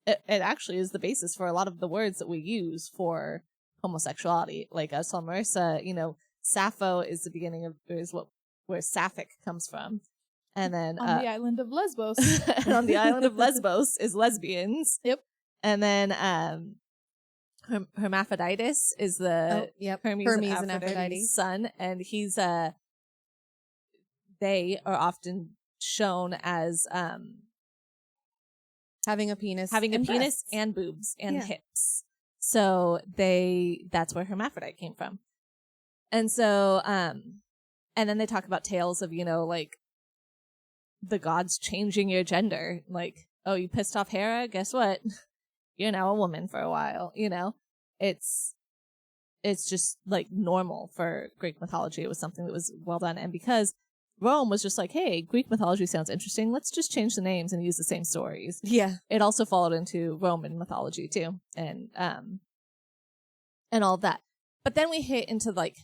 it actually is the basis for a lot of the words that we use for homosexuality. Like I saw Marissa, Sappho is the beginning of, where Sapphic comes from. And then on the island of Lesbos. and on the island of Lesbos is lesbians. Yep. And then Hermaphroditus is the Hermes and Aphrodite's son, and he's they are often shown as having a penis and boobs and hips. So that's where hermaphrodite came from. And so and then they talk about tales of, like the gods changing your gender. Like, oh, you pissed off Hera? Guess what? You're now a woman for a while, It's just like normal for Greek mythology. It was something that was well done. And because Rome was just like, hey, Greek mythology sounds interesting, let's just change the names and use the same stories. Yeah. It also followed into Roman mythology too. And all of that. But then we hit into like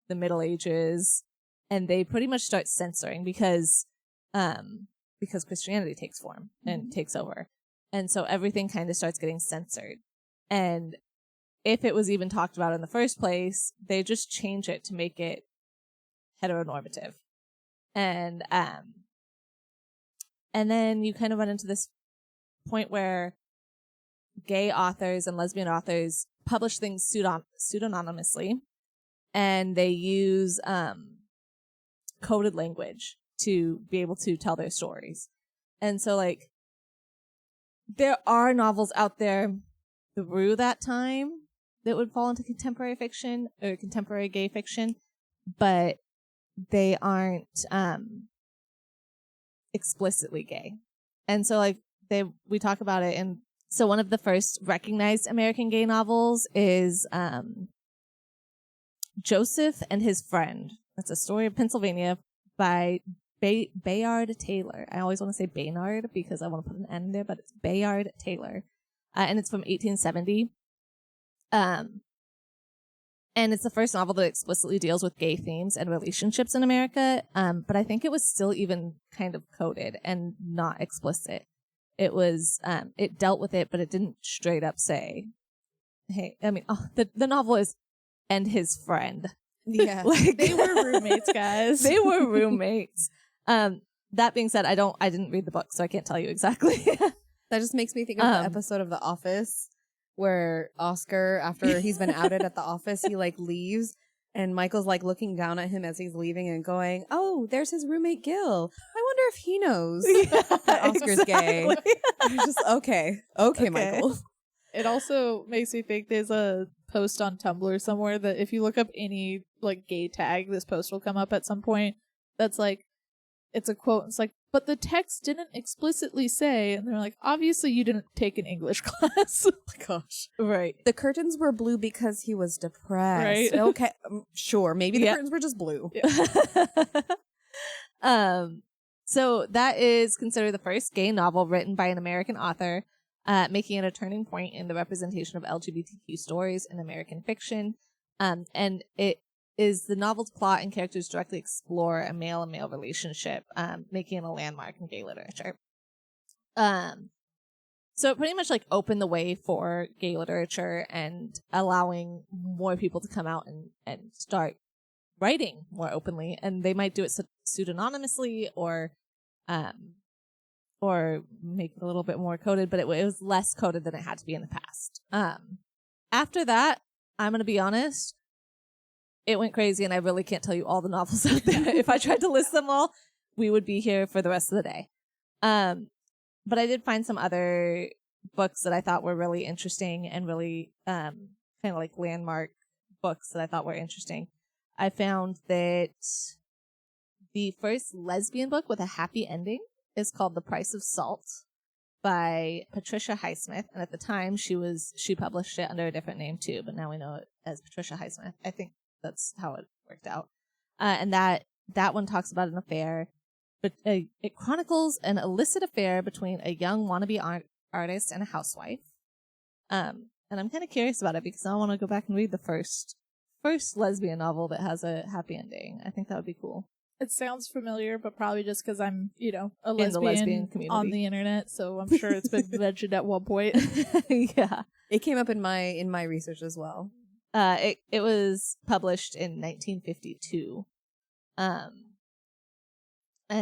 the Middle Ages, and they pretty much start censoring because Christianity takes form and takes over. And so everything kind of starts getting censored. And if it was even talked about in the first place, they just change it to make it heteronormative. And then you kind of run into this point where gay authors and lesbian authors publish things pseudonymously, and they use coded language to be able to tell their stories. And so, like, there are novels out there through that time that would fall into contemporary fiction or contemporary gay fiction, but they aren't explicitly gay. And so, like, we talk about it. And so one of the first recognized American gay novels is Joseph and His Friend. It's a story of Pennsylvania by Bayard Taylor. I always want to say Baynard because I want to put an N in there, but it's Bayard Taylor. And it's from 1870. And it's the first novel that explicitly deals with gay themes and relationships in America. But I think it was still even kind of coded and not explicit. It was, it dealt with it, but it didn't straight up say, hey, the novel is and his friend. Yeah. Like, they were roommates, guys. They were roommates. That being said, I didn't read the book, so I can't tell you exactly. That just makes me think of the episode of The Office where Oscar, after he's been outed at the office, he like leaves and Michael's like looking down at him as he's leaving and going, oh, there's his roommate Gil. I wonder if he knows that Oscar's gay. I'm just, okay, Michael. It also makes me think there's a post on Tumblr somewhere that if you look up any like gay tag, this post will come up at some point. That's like, it's a quote. It's like, but the text didn't explicitly say, and they're like, obviously you didn't take an English class. Oh my gosh. Right. The curtains were blue because he was depressed. Right. Okay, sure. Maybe the curtains were just blue. Yeah. So that is considered the first gay novel written by an American author, making it a turning point in the representation of LGBTQ stories in American fiction. And it is the novel's plot and characters directly explore a male and male relationship, making it a landmark in gay literature. So it pretty much like opened the way for gay literature and allowing more people to come out and start writing more openly. And they might do it pseudonymously or make it a little bit more coded, but it was less coded than it had to be in the past. After that, I'm going to be honest, it went crazy, and I really can't tell you all the novels out there. If I tried to list them all, we would be here for the rest of the day. But I did find some other books that I thought were really interesting and really kind of like landmark books that I thought were interesting. I found that the first lesbian book with a happy ending is called The Price of Salt by Patricia Highsmith. And at the time she published it under a different name too, but now we know it as Patricia Highsmith. I think that's how it worked out. And that one talks about an affair, but it chronicles an illicit affair between a young wannabe artist and a housewife. And I'm kind of curious about it because I want to go back and read the first lesbian novel that has a happy ending. I think that would be cool. It sounds familiar, but probably just because I'm, a In the lesbian lesbian community. on the internet, so I'm sure it's been mentioned at one point. Yeah. It came up in my research as well. It was published in 1952. And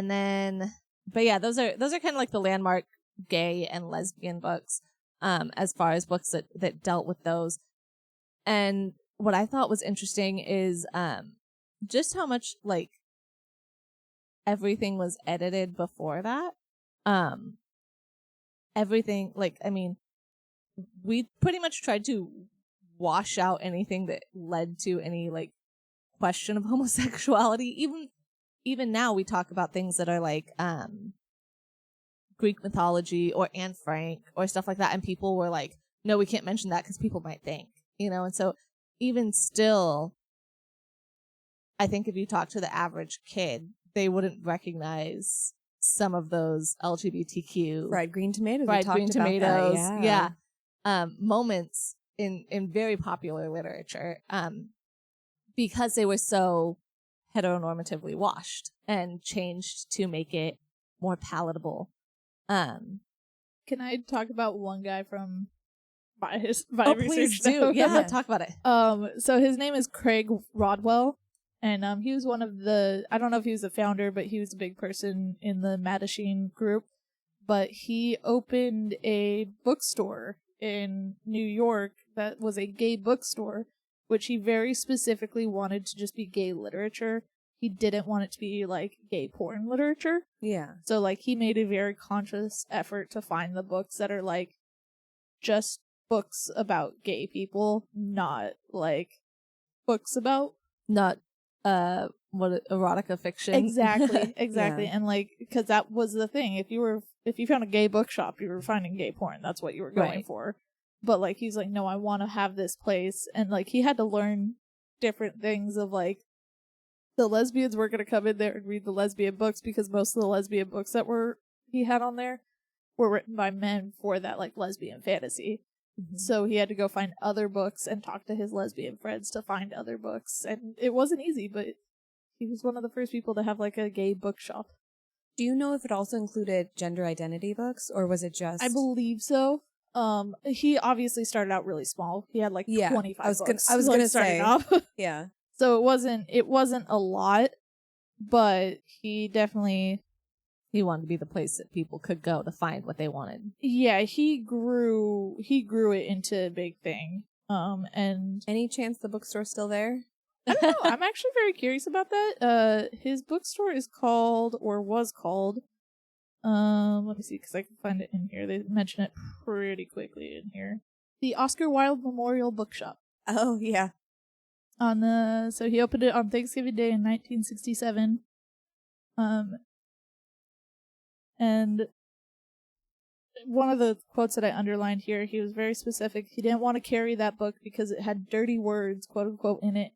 then, but yeah, those are kind of like the landmark gay and lesbian books, as far as books that dealt with those. And what I thought was interesting is, just how much like everything was edited before that. Everything, like, I mean, we pretty much tried to wash out anything that led to any like question of homosexuality. Even now we talk about things that are like Greek mythology or Anne Frank or stuff like that, and people were like, no, we can't mention that because people might think, and so even still, I think if you talk to the average kid, they wouldn't recognize some of those LGBTQ Fried green tomatoes. Moments in very popular literature, because they were so heteronormatively washed and changed to make it more palatable. Can I talk about one guy from my Oh, research? please do. Yeah, talk about it. So his name is Craig Rodwell, and he was one of the, I don't know if he was the founder, but he was a big person in the Mattachine group. But he opened a bookstore in New York that was a gay bookstore, which he very specifically wanted to just be gay literature. He didn't want it to be like gay porn literature. Yeah. So like he made a very conscious effort to find the books that are like just books about gay people, not like books about Not erotica fiction. exactly. Yeah. And like, because that was the thing, if you found a gay bookshop, you were finding gay porn. That's what you were going Right. for. But like he's like, no, I want to have this place. And like he had to learn different things of like the lesbians were going to come in there and read the lesbian books, because most of the lesbian books that he had on there were written by men for that like lesbian fantasy. Mm-hmm. So he had to go find other books and talk to his lesbian friends to find other books. And it wasn't easy, but he was one of the first people to have like a gay bookshop. Do you know if it also included gender identity books, or was it just? I believe so. He obviously started out really small. He had like 25 books. I was gonna say. Off. Yeah. So it wasn't a lot, but he definitely, He wanted to be the place that people could go to find what they wanted. yeah, he grew it into a big thing. And Any chance the bookstore's still there? I don't know. I'm actually very curious about that. His bookstore is called, or was called, let me see, because I can find it in here. They mention it pretty quickly in here. The Oscar Wilde Memorial Bookshop. Oh yeah. So he opened it on Thanksgiving Day in 1967. And one of the quotes that I underlined here, he was very specific. He didn't want to carry that book because it had dirty words, quote unquote, in it.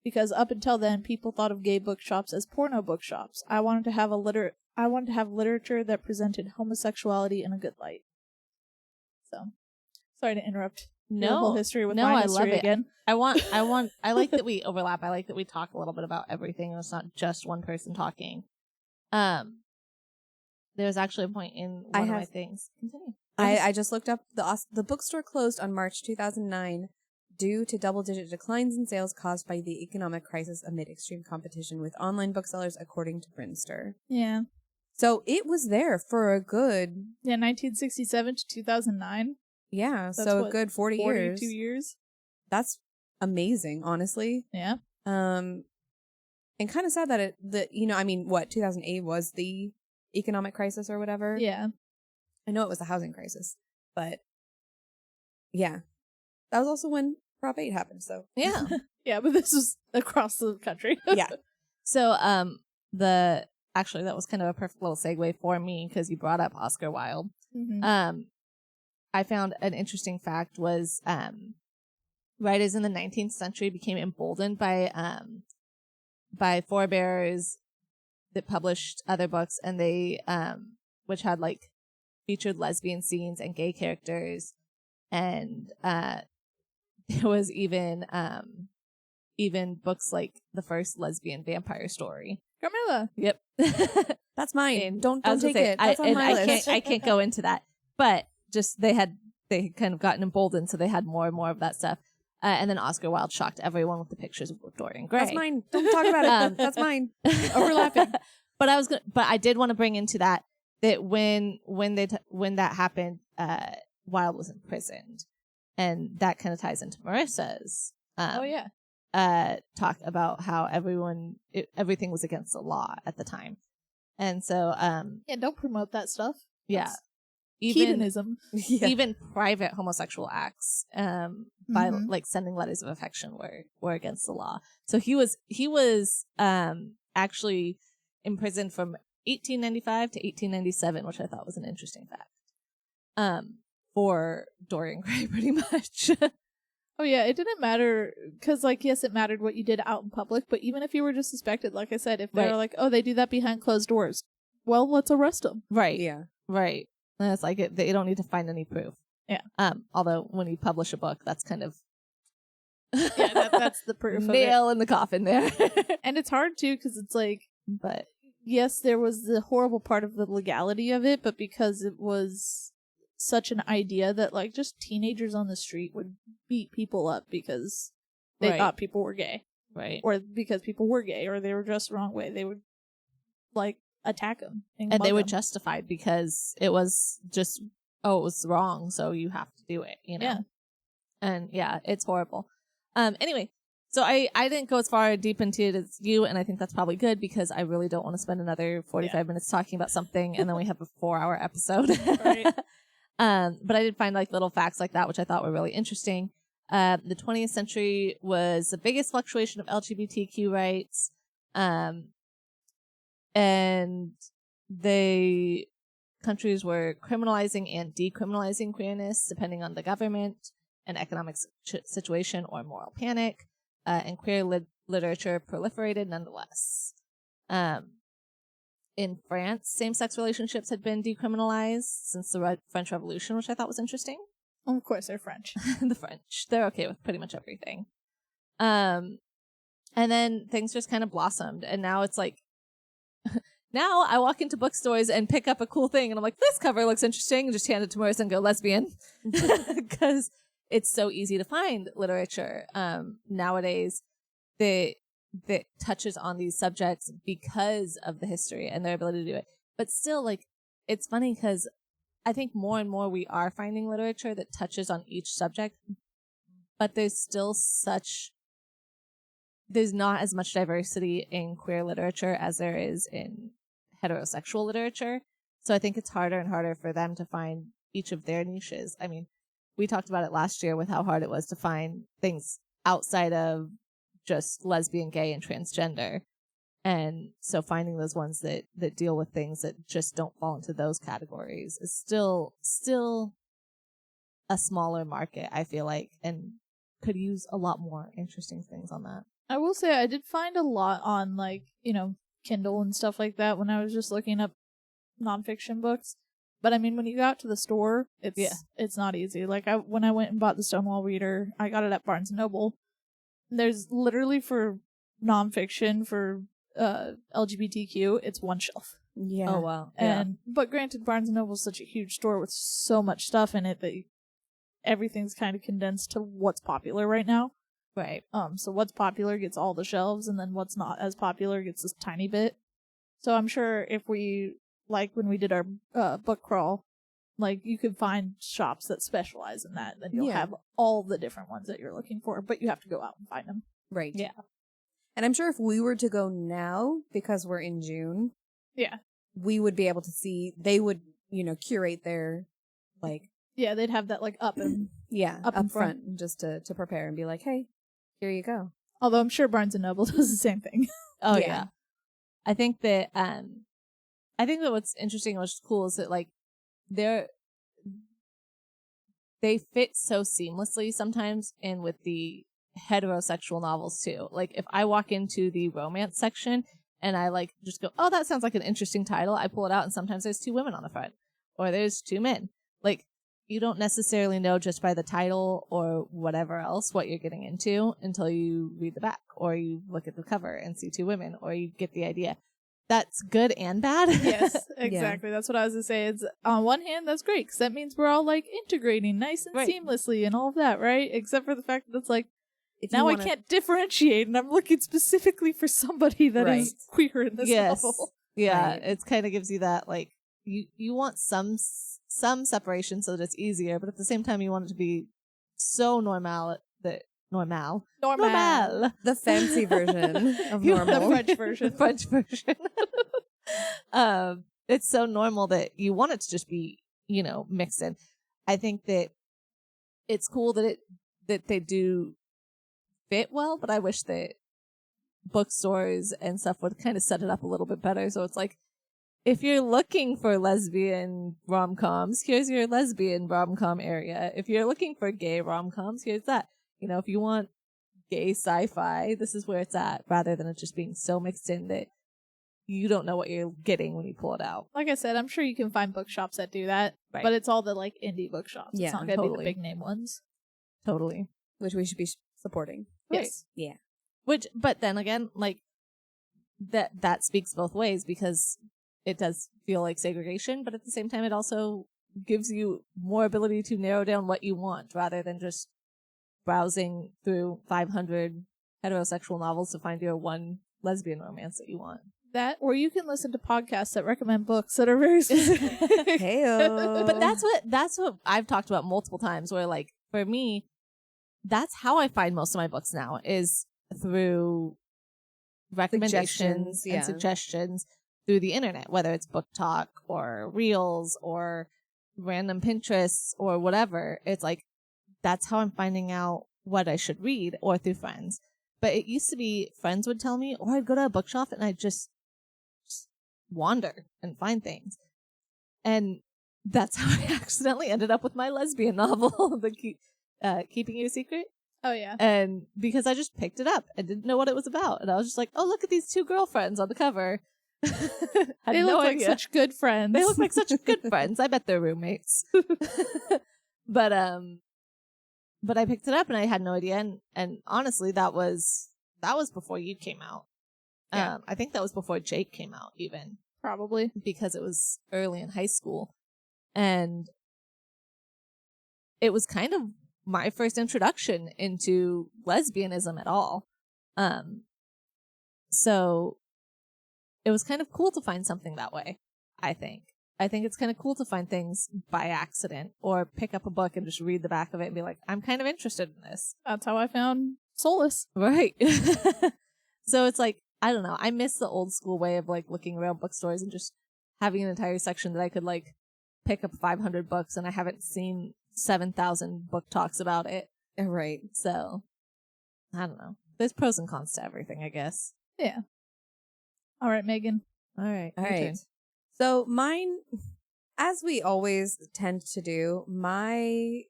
Because up until then, people thought of gay bookshops as porno bookshops. I wanted to have literature that presented homosexuality in a good light. So, sorry to interrupt. No, whole history with no, my I history love it. again. I like that we overlap. I like that we talk a little bit about everything, and it's not just one person talking. There was actually a point in one of my things. Continue. I just looked up the bookstore closed on March 2009 due to double-digit declines in sales caused by the economic crisis amid extreme competition with online booksellers, according to Brinster. Yeah. So it was there for a good... Yeah, 1967 to 2009. Yeah, That's so a good 40 years. 42 years. That's amazing, honestly. Yeah. And kind of sad that 2008 was the economic crisis or whatever. Yeah. I know it was the housing crisis, but yeah. That was also when Prop 8 happened, so. Yeah. Yeah, but this was across the country. Yeah. So, actually, that was kind of a perfect little segue for me because you brought up Oscar Wilde. Mm-hmm. I found an interesting fact was, writers in the 19th century became emboldened by forebearers that published other books, and they, which had like featured lesbian scenes and gay characters, and there was even books like the first lesbian vampire story. Carmilla. Yep. That's mine. And Don't take say, it. That's on my list. I can't go into that, but just they had kind of gotten emboldened, so they had more and more of that stuff. And then Oscar Wilde shocked everyone with the pictures of Dorian Gray. That's mine. Don't talk about it. That's mine. Overlapping. But I did want to bring into that when that happened, Wilde was imprisoned, and that kind of ties into Marissa's. Talk about how everything was against the law at the time, and so don't promote that stuff. Yeah. That's hedonism. Even private homosexual acts, by like sending letters of affection were against the law. So he was actually imprisoned from 1895 to 1897, which I thought was an interesting fact. For Dorian Gray, pretty much. Oh yeah, it didn't matter because, like, yes, it mattered what you did out in public, but even if you were just suspected, like I said, if they were like, oh, they do that behind closed doors, well, let's arrest them. Right. Yeah. Right. And it's like they don't need to find any proof. Yeah. Although when you publish a book, that's kind of that's the proof. Nail in the coffin there. And it's hard too because it's like, but yes, there was the horrible part of the legality of it, but because it was such an idea that like just teenagers on the street would beat people up because they thought people were gay. Right. Or because people were gay or they were dressed the wrong way. They would like attack them. And they were justified because it was just, it was wrong, so you have to do it, you know? Yeah. And yeah, it's horrible. Anyway, so I didn't go as far deep into it as you, and I think that's probably good because I really don't want to spend another 45 minutes talking about something and then we have a 4-hour episode. Right. But I did find like little facts like that, which I thought were really interesting. The 20th century was the biggest fluctuation of LGBTQ rights. And countries were criminalizing and decriminalizing queerness depending on the government and economic situation or moral panic. And queer literature proliferated nonetheless. In France, same-sex relationships had been decriminalized since the French Revolution, which I thought was interesting. Of course, they're French. The French. They're okay with pretty much everything. And then things just kind of blossomed. And now it's like, now I walk into bookstores and pick up a cool thing. And I'm like, this cover looks interesting. And just hand it to Marissa and go, lesbian. Because it's so easy to find literature nowadays that touches on these subjects because of the history and their ability to do it. But still, like, it's funny because I think more and more we are finding literature that touches on each subject, but there's not as much diversity in queer literature as there is in heterosexual literature. So I think it's harder and harder for them to find each of their niches. I mean, we talked about it last year with how hard it was to find things outside of just lesbian, gay, and transgender. And so finding those ones that deal with things that just don't fall into those categories is still a smaller market, I feel like, and could use a lot more interesting things on that. I will say I did find a lot on, like, Kindle and stuff like that when I was just looking up nonfiction books. But I mean, when you go out to the store, it's not easy. Like, when I went and bought the Stonewall Reader, I got it at Barnes & Noble. There's literally, for nonfiction, for LGBTQ, it's one shelf. Yeah. Oh, wow. But granted, Barnes & Noble is such a huge store with so much stuff in it that everything's kind of condensed to what's popular right now. Right. So what's popular gets all the shelves, and then what's not as popular gets this tiny bit. So I'm sure if we, like when we did our book crawl, like you could find shops that specialize in that, then you'll have all the different ones that you're looking for, but you have to go out and find them. Right. Yeah. And I'm sure if we were to go now, because we're in June, we would be able to see, they would, curate their, like... Yeah, they'd have that, like, up and... up in front, just to prepare and be like, hey, here you go. Although I'm sure Barnes & Noble does the same thing. Oh, yeah. I think that what's interesting and what's cool is that, like, they fit so seamlessly sometimes in with the heterosexual novels too. Like, if I walk into the romance section and I like just go, oh, that sounds like an interesting title, I pull it out and sometimes there's 2 women on the front or there's 2 men. Like, you don't necessarily know just by the title or whatever else what you're getting into until you read the back or you look at the cover and see 2 women or you get the idea. That's good and bad. Yes, exactly. That's what I was going to say. It's, on one hand, that's great because that means we're all like integrating nice and seamlessly and all of that, right? Except for the fact that it's like, now I can't differentiate and I'm looking specifically for somebody that is queer in this novel. Yeah, it kind of gives you that, like, you want some separation so that it's easier, but at the same time you want it to be so normal. The fancy version of normal. The French version. The French version. It's so normal that you want it to just be, mixed in. I think that it's cool that they do fit well, but I wish that bookstores and stuff would kind of set it up a little bit better. So it's like, if you're looking for lesbian rom-coms, here's your lesbian rom-com area. If you're looking for gay rom-coms, here's that. If you want gay sci-fi, this is where it's at, rather than it just being so mixed in that you don't know what you're getting when you pull it out. Like I said, I'm sure you can find bookshops that do that, but it's all the, like, indie bookshops. Yeah, it's not going to be the big name ones. Totally. Which we should be supporting. Yes. Yeah. But then again, like, that speaks both ways because it does feel like segregation, but at the same time, it also gives you more ability to narrow down what you want rather than just browsing through 500 heterosexual novels to find your one lesbian romance that you want. That, or you can listen to podcasts that recommend books that are very specific. Heyo. But that's what I've talked about multiple times where, like, for me, that's how I find most of my books now is through recommendations and suggestions through the internet, whether it's Book Talk or Reels or random Pinterests or whatever. It's like, that's how I'm finding out what I should read, or through friends. But it used to be friends would tell me, or I'd go to a bookshop and I'd just wander and find things. And that's how I accidentally ended up with my lesbian novel, Keeping You a Secret. Oh, yeah. And because I just picked it up and didn't know what it was about. And I was just like, oh, look at these 2 girlfriends on the cover. They look like such good friends. They look like such good friends. I bet they're roommates. But I picked it up and I had no idea. And honestly, that was before you came out. Yeah. I think that was before Jake came out even. Probably. Because it was early in high school. And it was kind of my first introduction into lesbianism at all. So it was kind of cool to find something that way, I think. I think it's kind of cool to find things by accident or pick up a book and just read the back of it and be like, I'm kind of interested in this. That's how I found Solace. Right. So it's like, I don't know. I miss the old school way of, like, looking around bookstores and just having an entire section that I could, like, pick up 500 books and I haven't seen 7,000 book talks about it. Right. So, I don't know. There's pros and cons to everything, I guess. Yeah. All right, Megan. All right. All your right. turn. So mine, as we always tend to do, my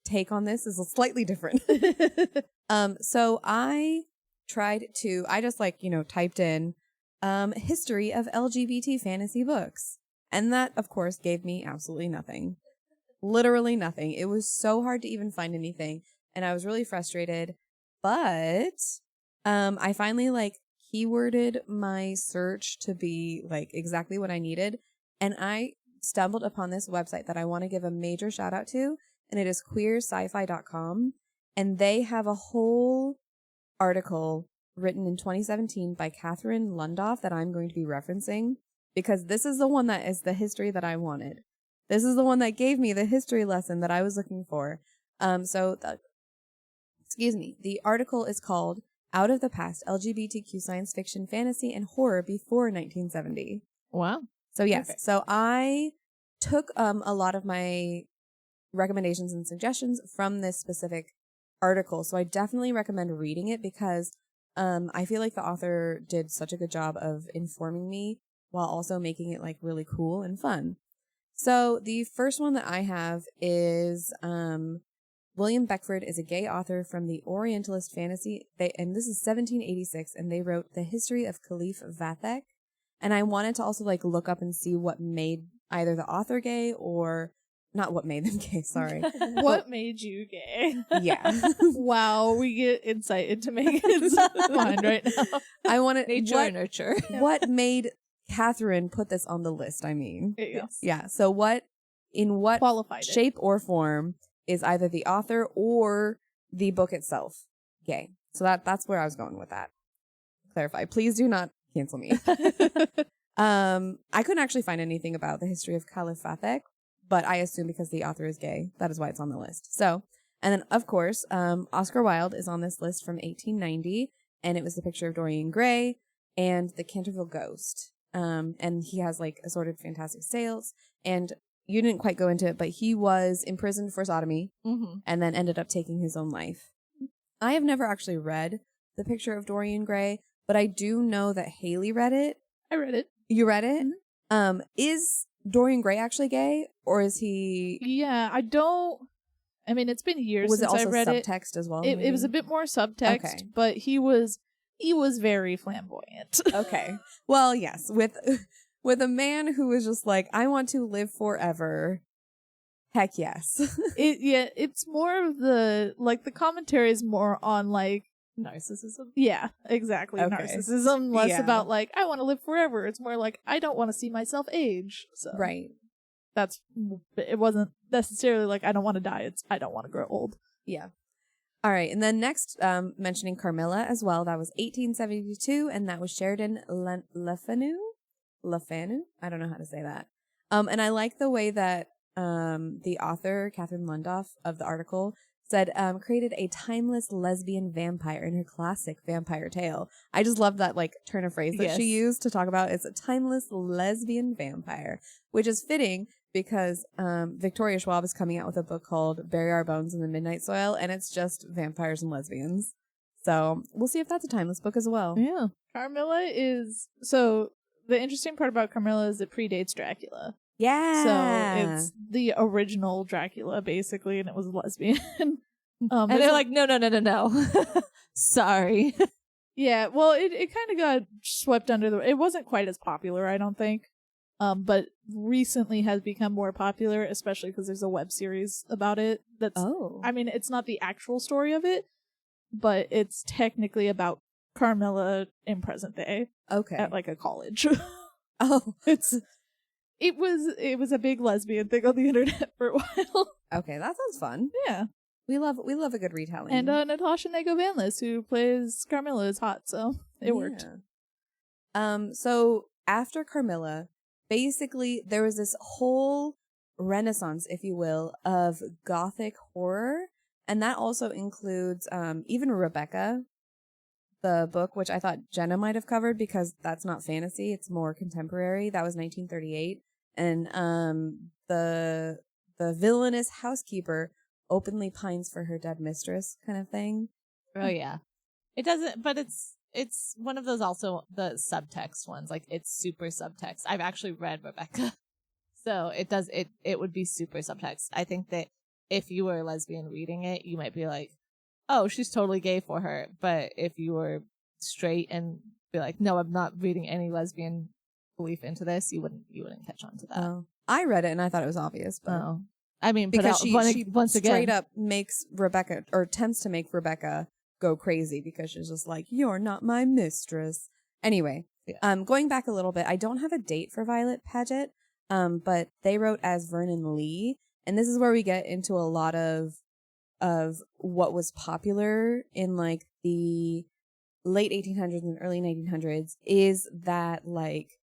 take on this is slightly different. So I just typed in history of LGBT fantasy books. And that, of course, gave me absolutely nothing. Literally nothing. It was so hard to even find anything. And I was really frustrated. But I finally keyworded my search to be exactly what I needed. And I stumbled upon this website that I want to give a major shout out to. And it is queersci-fi.com. And they have a whole article written in 2017 by Catherine Lundoff that I'm going to be referencing, because this is the one that is the history that I wanted. This is the one that gave me the history lesson that I was looking for. The article is called Out of the Past, LGBTQ Science Fiction, Fantasy, and Horror Before 1970. Wow. So yes, Okay. so I took a lot of my recommendations and suggestions from this specific article. So I definitely recommend reading it, because I feel like the author did such a good job of informing me while also making it really cool and fun. So the first one that I have is William Beckford is a gay author from the Orientalist fantasy. And this is 1786, and they wrote The History of Caliph Vathek. And I wanted to also look up and see what made either the author gay, or not what made them gay, sorry. What made you gay? Yeah. Wow, we get insight into Megan's mind right now. I wanted Nature and nurture. what made Catherine put this on the list, I mean. Yes. Yeah. So in what Qualified shape or form is either the author or the book itself gay? So that's where I was going with that. Clarify. Please do not cancel me. I couldn't actually find anything about the history of Caliph Vathek, but I assume because the author is gay, that is why it's on the list. So, and then of course, Oscar Wilde is on this list from 1890, and it was the picture of Dorian Gray and the Canterville Ghost. And he has assorted fantastic sales, and you didn't quite go into it, but he was imprisoned for sodomy, and then ended up taking his own life. I have never actually read The Picture of Dorian Gray, but I do know that Haley read it. I read it. You read it? Mm-hmm. Is Dorian Gray actually gay, or is he? Yeah, I mean, it's been years Was since it also I read subtext as well? It was a bit more subtext, Okay. but he was very flamboyant. Okay. Well, yes, with a man who was just I want to live forever. Heck yes. It's more of the commentary is more on Narcissism. yeah, exactly. Okay. Narcissism, less Yeah. about I want to live forever. It's more I don't want to see myself age. So Right. it wasn't necessarily I don't want to die. It's I don't want to grow old. Yeah. All right. And then next, mentioning Carmilla as well. That was 1872, and that was Sheridan Le Fanu? I don't know how to say that. And I like the way that the author, Catherine Lundoff, of the article said, created a timeless lesbian vampire in her classic vampire tale. I just love that turn of phrase that she used to talk about. It's a timeless lesbian vampire, which is fitting because Victoria Schwab is coming out with a book called Bury Our Bones in the Midnight Soil, and it's just vampires and lesbians. So we'll see if that's a timeless book as well. Yeah. Carmilla is so the interesting part about Carmilla is it predates Dracula. Yeah. So it's the original Dracula, basically, and it was lesbian. And they're like, no. Sorry. Yeah, well, it kind of got swept under the... It wasn't quite as popular, I don't think. But recently has become more popular, especially because there's a web series about it. I mean, it's not the actual story of it, but it's technically about Carmilla in present day. Okay. At a college. Oh. It was a big lesbian thing on the internet for a while. Okay, that sounds fun. Yeah. We love a good retelling. And Natasha Nego-Vanlis, who plays Carmilla, is hot, so it worked. So after Carmilla, basically there was this whole renaissance, if you will, of gothic horror, and that also includes even Rebecca, the book, which I thought Jenna might have covered because that's not fantasy, it's more contemporary. That was 1938. And the villainous housekeeper openly pines for her dead mistress kind of thing. Oh yeah. It doesn't, but it's one of those also the subtext ones. Like it's super subtext. I've actually read Rebecca, so it would be super subtext. I think that if you were a lesbian reading it, you might be like, oh, she's totally gay for her. But if you were straight and be like, no, I'm not reading any lesbian belief into this, you wouldn't catch on to that. Oh. I read it and I thought it was obvious, but I mean, because she once again, straight up makes Rebecca, or attempts to make Rebecca go crazy because she's just like, you're not my mistress. Anyway, going back a little bit, I don't have a date for Violet Paget, but they wrote as Vernon Lee, and this is where we get into a lot of what was popular in like the late 1800s and early 1900s is that like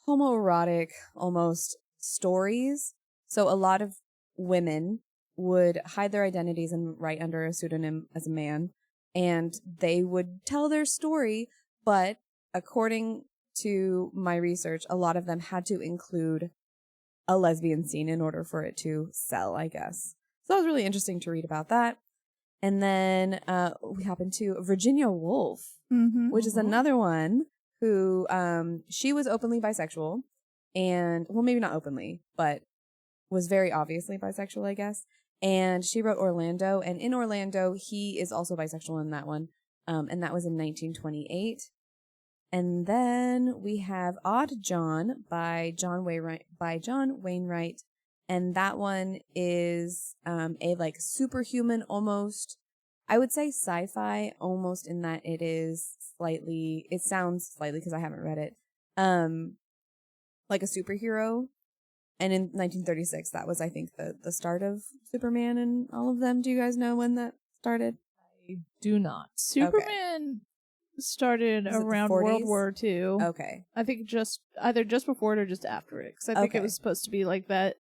homoerotic almost stories. So a lot of women would hide their identities and write under a pseudonym as a man, and they would tell their story, but according to my research, a lot of them had to include a lesbian scene in order for it to sell, I guess. So that was really interesting to read about that. And then we hop into Virginia Woolf, which is another one who she was openly bisexual, and well, maybe not openly, but was very obviously bisexual, I guess. And she wrote Orlando, and in Orlando, he is also bisexual in that one, and that was in 1928. And then we have Odd John by John Wainwright, and that one is a like superhuman almost. I would say sci-fi almost in that it is slightly. It sounds slightly because I haven't read it. Like a superhero. And in 1936, that was, I think, the start of Superman and all of them. Do you guys know when that started? I do not. Superman started around World War II. Okay. I think either just before it or just after it. Because I think it was supposed to be like that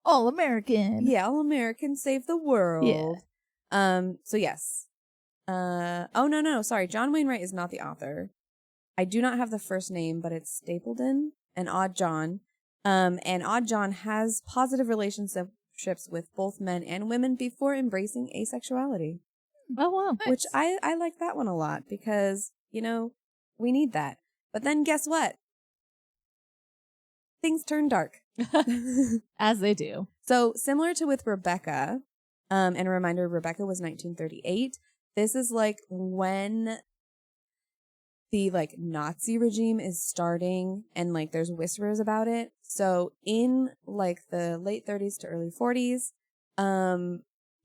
all-American. Yeah, all-American, save the world. Yeah. So yes. No. Sorry. John Wainwright is not the author. I do not have the first name, but it's Stapleton and Odd John. And Odd John has positive relationships with both men and women before embracing asexuality. Oh, wow. Nice. Which I like that one a lot because, we need that. But then guess what? Things turn dark. As they do. So similar to with Rebecca, and a reminder, Rebecca was 1938. This is like when the like Nazi regime is starting and like there's whispers about it. So in like the late 30s to early 40s,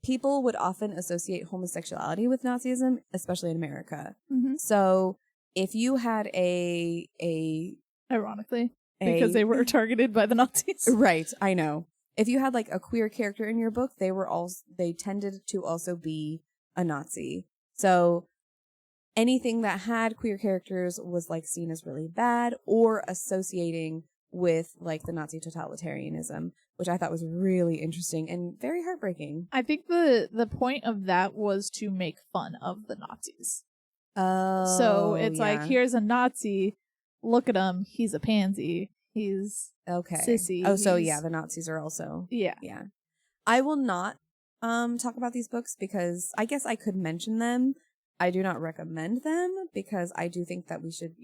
people would often associate homosexuality with Nazism, especially in America. So if you had ironically, because they were targeted by the Nazis. Right, I know. If you had like a queer character in your book, they tended to also be a Nazi. So anything that had queer characters was like seen as really bad or associating with like the Nazi totalitarianism, which I thought was really interesting and very heartbreaking. I think the point of that was to make fun of the Nazis. Oh, so it's like, here's a Nazi, look at him, he's a pansy, he's sissy. Oh, so yeah, the Nazis are also yeah. I will not talk about these books because I guess I could mention them. I do not recommend them because I do think that we should,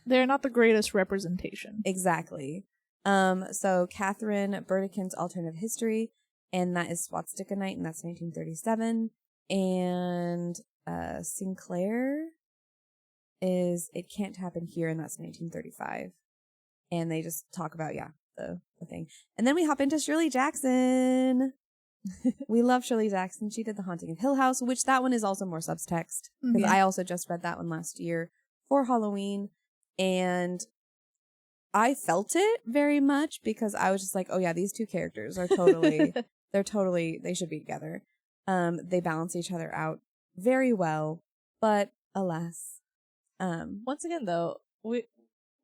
they're not the greatest representation. Exactly. So Catherine Burdekin's Alternative History, and that is Swastika Night, and that's 1937. And Sinclair is It Can't Happen Here, and that's 1935. And they just talk about, the thing. And then we hop into Shirley Jackson. We love Shirley Jackson. She did The Haunting of Hill House, which that one is also more subtext because I also just read that one last year for Halloween, and I felt it very much because I was just like, oh yeah, these two characters are totally, they should be together. They balance each other out very well, but alas, once again though, we're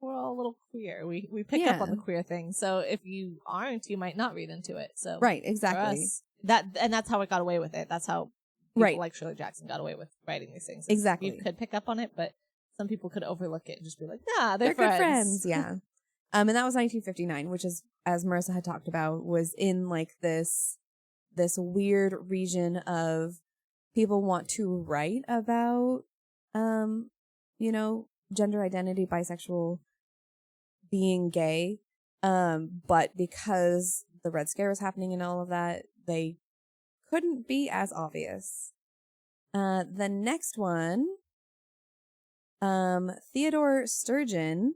all a little queer. We pick up on the queer thing. So if you aren't, you might not read into it. So right, exactly. Us, that's how it got away with it. That's how people like Shirley Jackson got away with writing these things. Exactly. You could pick up on it, but some people could overlook it and just be like, nah, they're friends. Good friends. Yeah. And that was 1959, which is, as Marissa had talked about, was in like this weird region of people want to write about gender identity, bisexual, being gay. But because the Red Scare was happening and all of that, they couldn't be as obvious. The next one, Theodore Sturgeon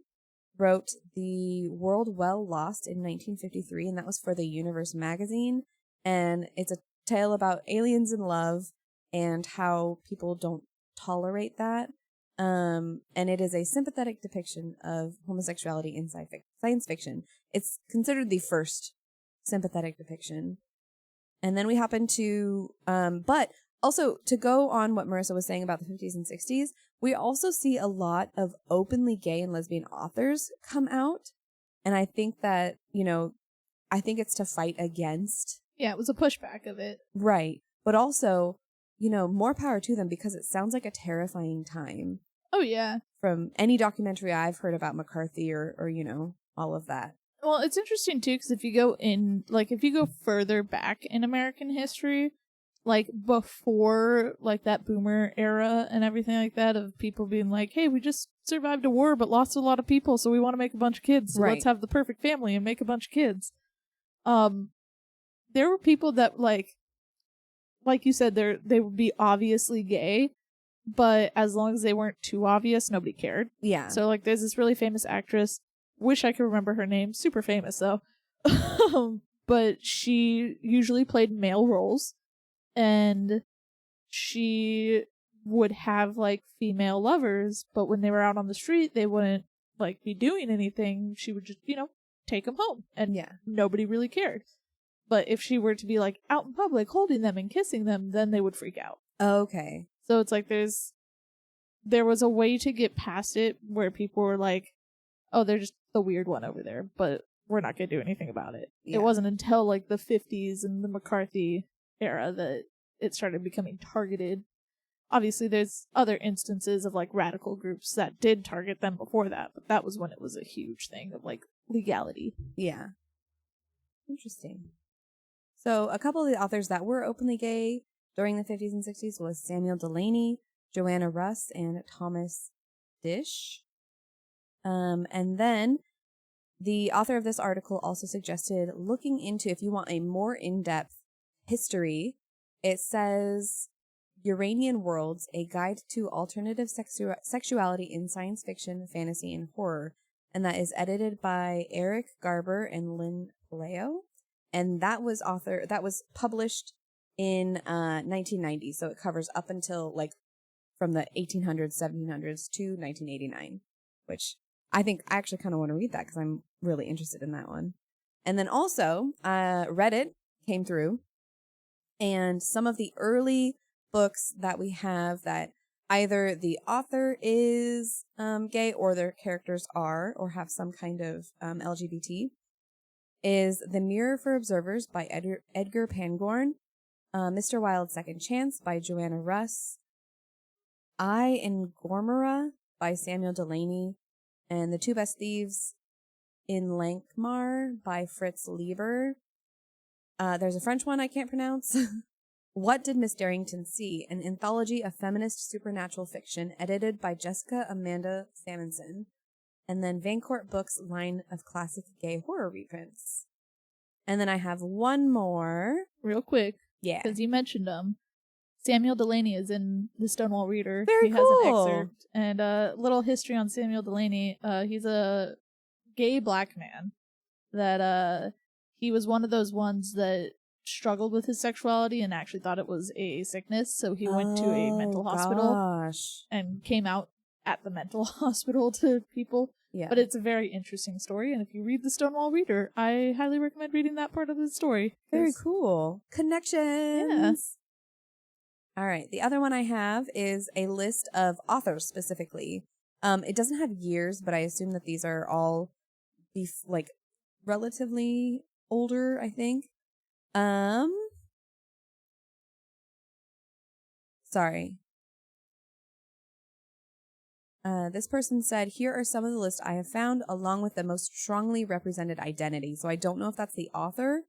wrote The World Well Lost in 1953, and that was for the Universe magazine. And it's a tale about aliens in love and how people don't tolerate that. And it is a sympathetic depiction of homosexuality in science fiction. It's considered the first sympathetic depiction. And then we hop into, but also to go on what Marissa was saying about the 50s and 60s, we also see a lot of openly gay and lesbian authors come out. And I think that, I think it's to fight against. Yeah, it was a pushback of it. Right. But also, more power to them, because it sounds like a terrifying time. Oh, yeah. From any documentary I've heard about McCarthy or all of that. Well, it's interesting, too, because if you go further back in American history, like before like that boomer era and everything like that, of people being like, hey, we just survived a war but lost a lot of people, so we want to make a bunch of kids, so let's have the perfect family and make a bunch of kids. There were people that like you said, they would be obviously gay, but as long as they weren't too obvious, nobody cared. Yeah. So like there's this really famous actress, wish I could remember her name, super famous though, but she usually played male roles. And she would have like female lovers, but when they were out on the street, they wouldn't like be doing anything. She would just, take them home, and nobody really cared. But if she were to be like out in public holding them and kissing them, then they would freak out. Okay. So it's like there was a way to get past it where people were like, oh, they're just the weird one over there, but we're not going to do anything about it. Yeah. It wasn't until like the 50s and the McCarthy era that it started becoming targeted. Obviously, there's other instances of like radical groups that did target them before that, but that was when it was a huge thing of like legality. Yeah. Interesting. So a couple of the authors that were openly gay during the 50s and 60s was Samuel Delany, Joanna Russ, and Thomas Disch. And then the author of this article also suggested looking into, if you want a more in-depth history, it says Uranian Worlds, A Guide to Alternative Sexuality in Science Fiction, Fantasy, and Horror. And that is edited by Eric Garber and Lynn Leo. And that was published in 1990. So it covers up until like from the 1800s, 1700s to 1989, which I think I actually kind of want to read that because I'm really interested in that one. And then also Reddit came through, and some of the early books that we have that either the author is gay or their characters are or have some kind of LGBT is The Mirror for Observers by Edgar Pangborn, Mr. Wilde's Second Chance by Joanna Russ, I and Gormara by Samuel Delany, and The Two Best Thieves in Lankmar by Fritz Lieber. There's a French one I can't pronounce. What Did Miss Darrington See? An anthology of feminist supernatural fiction edited by Jessica Amanda Samuelson. And then Vancourt Books' line of classic gay horror reprints. And then I have one more. Real quick. Yeah. Because you mentioned them. Samuel Delany is in the Stonewall Reader. Very he cool. Has an excerpt. And a little history on Samuel Delany. He's a gay black man that he was one of those ones that struggled with his sexuality and actually thought it was a sickness. So he went to a mental hospital and came out at the mental hospital to people. Yeah. But it's a very interesting story, and if you read the Stonewall Reader, I highly recommend reading that part of the story. Very cool. Connections. Yeah. All right. The other one I have is a list of authors specifically. It doesn't have years, but I assume that these are all relatively older, I think. Sorry. This person said, here are some of the lists I have found along with the most strongly represented identity. So I don't know if that's the author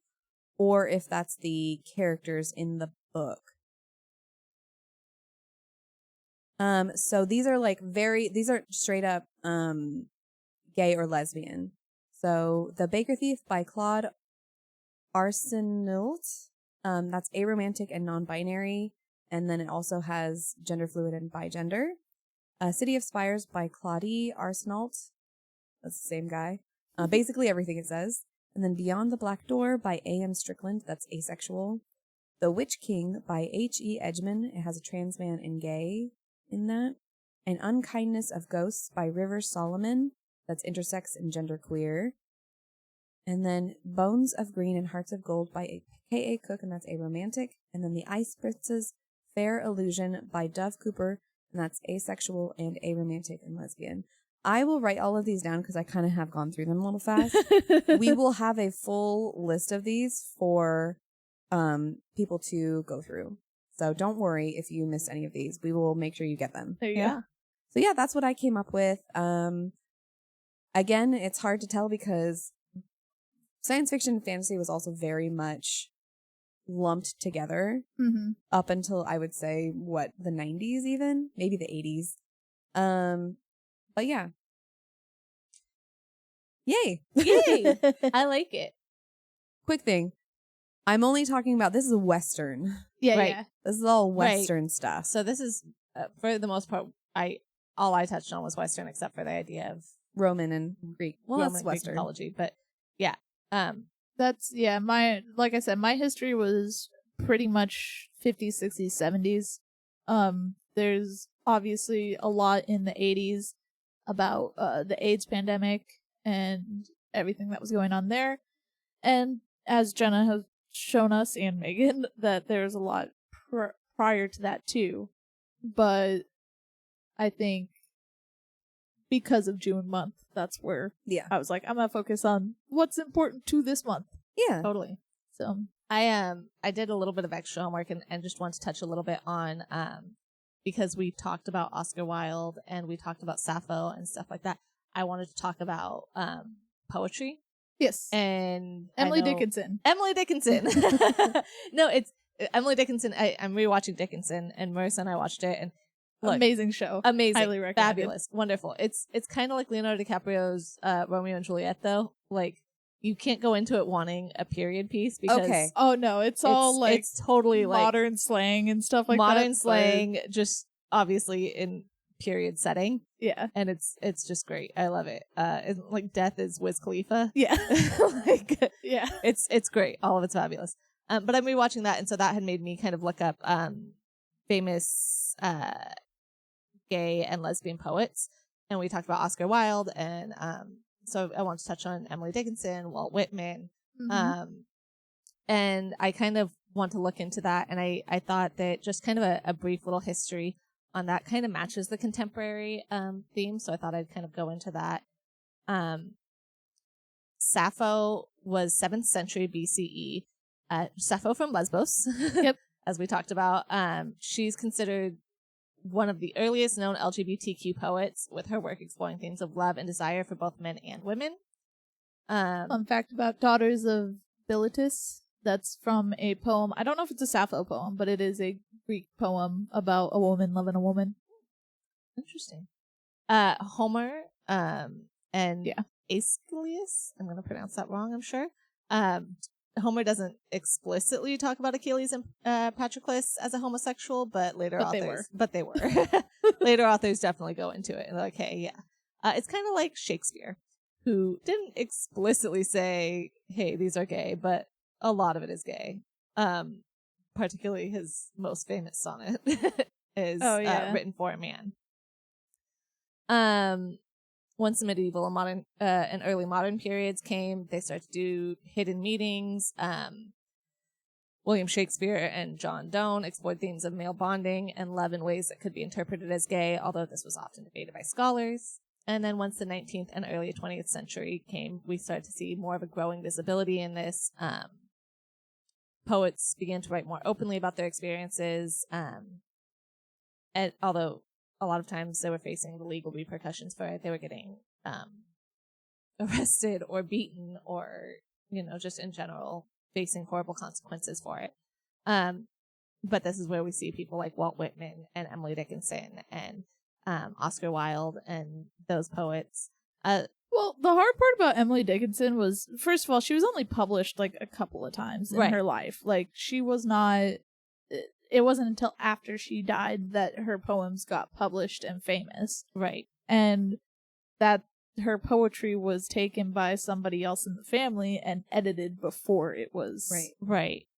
or if that's the characters in the book. So these are like these are straight up gay or lesbian. So The Baker Thief by Claude Arsenault, that's aromantic and non-binary, and then it also has gender fluid and bigender. City of Spires by Claudie Arsenault, that's the same guy. Basically everything it says. And then Beyond the Black Door by A.M. Strickland, that's asexual. The Witch King by H.E. Edgman, it has a trans man and gay in that. And Unkindness of Ghosts by River Solomon, that's intersex and genderqueer. And then Bones of Green and Hearts of Gold by K.A. Cook, and that's aromantic. And then The Ice Spritzes Fair Illusion by Dove Cooper, and that's asexual and aromantic and lesbian. I will write all of these down because I kind of have gone through them a little fast. We will have a full list of these for people to go through. So don't worry if you miss any of these. We will make sure you get them. There you go. So yeah, that's what I came up with. Again, it's hard to tell because science fiction and fantasy was also very much lumped together up until I would say the 90s, even maybe the 80s. But yeah, yay. I like it. Quick thing, I'm only talking about this is a Western. Yeah, Right. yeah. This is all Western stuff. So this is for the most part, all I touched on was Western, except for the idea of Roman and Greek. Well, Roman that's Greek Western. mythology, but yeah, That's like I said, my history was pretty much 50s, 60s, 70s. There's obviously a lot in the 80s about the AIDS pandemic and everything that was going on there. And as Jenna has shown us and Megan, that there's a lot prior to that too. But I think because of June month, that's where I was like, I'm gonna focus on what's important to this month. Yeah. Totally. So I did a little bit of extra homework and just want to touch a little bit on because we talked about Oscar Wilde and we talked about Sappho and stuff like that. I wanted to talk about poetry. Yes. And Emily Dickinson. Emily Dickinson. No, it's Emily Dickinson. I'm rewatching Dickinson, and Marissa and I watched it, and look, amazing show. Amazing. Highly recommended. Fabulous. Wonderful. It's kind of like Leonardo DiCaprio's Romeo and Juliet, though. Like, you can't go into it wanting a period piece because Oh no, it's all like it's totally like modern slang and stuff like that. modern slang, just obviously in period setting. Yeah. And it's just great. I love it. Like death is Wiz Khalifa. Yeah. Like yeah. It's great. All of it's fabulous. But I'm rewatching that, and so that had made me kind of look up famous gay and lesbian poets, and we talked about Oscar Wilde, and so I want to touch on Emily Dickinson, Walt Whitman, and I kind of want to look into that, and I thought that just kind of a brief little history on that kind of matches the contemporary theme, so I thought I'd kind of go into that. Sappho was 7th century BCE. Sappho from Lesbos, Yep. as we talked about. She's considered one of the earliest known LGBTQ poets, with her work exploring themes of love and desire for both men and women. Fun fact about Daughters of Bilitis. That's from a poem. I don't know if it's a Sappho poem, but it is a Greek poem about a woman loving a woman. Interesting. Homer and Aeschylus. I'm going to pronounce that wrong, I'm sure. Homer doesn't explicitly talk about Achilles and Patroclus as a homosexual, but later they were. Later authors definitely go into it and they're like, hey, yeah. It's kind of like Shakespeare, who didn't explicitly say, hey, these are gay, but a lot of it is gay. Particularly his most famous sonnet is written for a man. Once the medieval and modern and early modern periods came, they started to do hidden meetings. William Shakespeare and John Donne explored themes of male bonding and love in ways that could be interpreted as gay, although this was often debated by scholars. And then once the 19th and early 20th century came, we started to see more of a growing visibility in this. Poets began to write more openly about their experiences, and although a lot of times they were facing the legal repercussions for it. They were getting arrested or beaten or, just in general facing horrible consequences for it. but this is where we see people like Walt Whitman and Emily Dickinson and Oscar Wilde and those poets. Well, the hard part about Emily Dickinson was, first of all, she was only published like a couple of times in her life. Like, she was not, it wasn't until after she died that her poems got published and famous. Right. And that her poetry was taken by somebody else in the family and edited before it was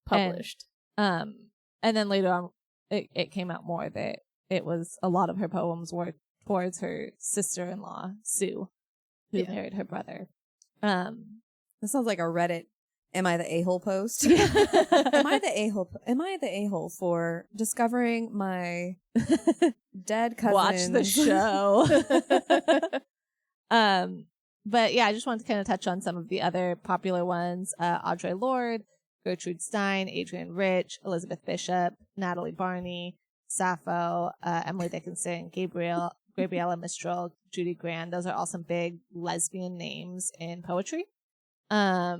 published. And then later on, it came out more that it was a lot of her poems were towards her sister-in-law, Sue, who married her brother. This sounds like a Reddit "Am I the a-hole" post? Am I the a-hole for discovering my dead cousin? Watch the show. But yeah, I just wanted to kind of touch on some of the other popular ones. Audre Lorde, Gertrude Stein, Adrienne Rich, Elizabeth Bishop, Natalie Barney, Sappho, Emily Dickinson, Gabriella Mistral, Judy Grant. Those are all some big lesbian names in poetry. Where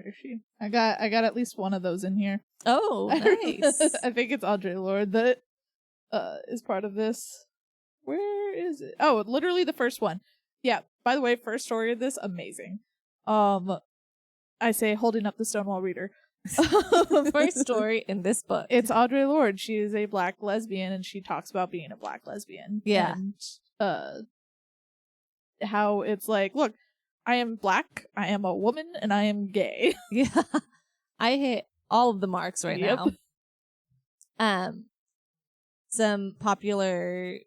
is she? I got at least one of those in here. Oh, nice. I think it's Audre Lorde that is part of this. Where is it? Oh, literally the first one. Yeah, by the way, first story of this, amazing. I say holding up the Stonewall Reader. First story in this book. It's Audre Lorde. She is a black lesbian, and she talks about being a black lesbian. Yeah. And how it's like, look, I am black, I am a woman, and I am gay. Yeah. I hit all of the marks right now. Some popular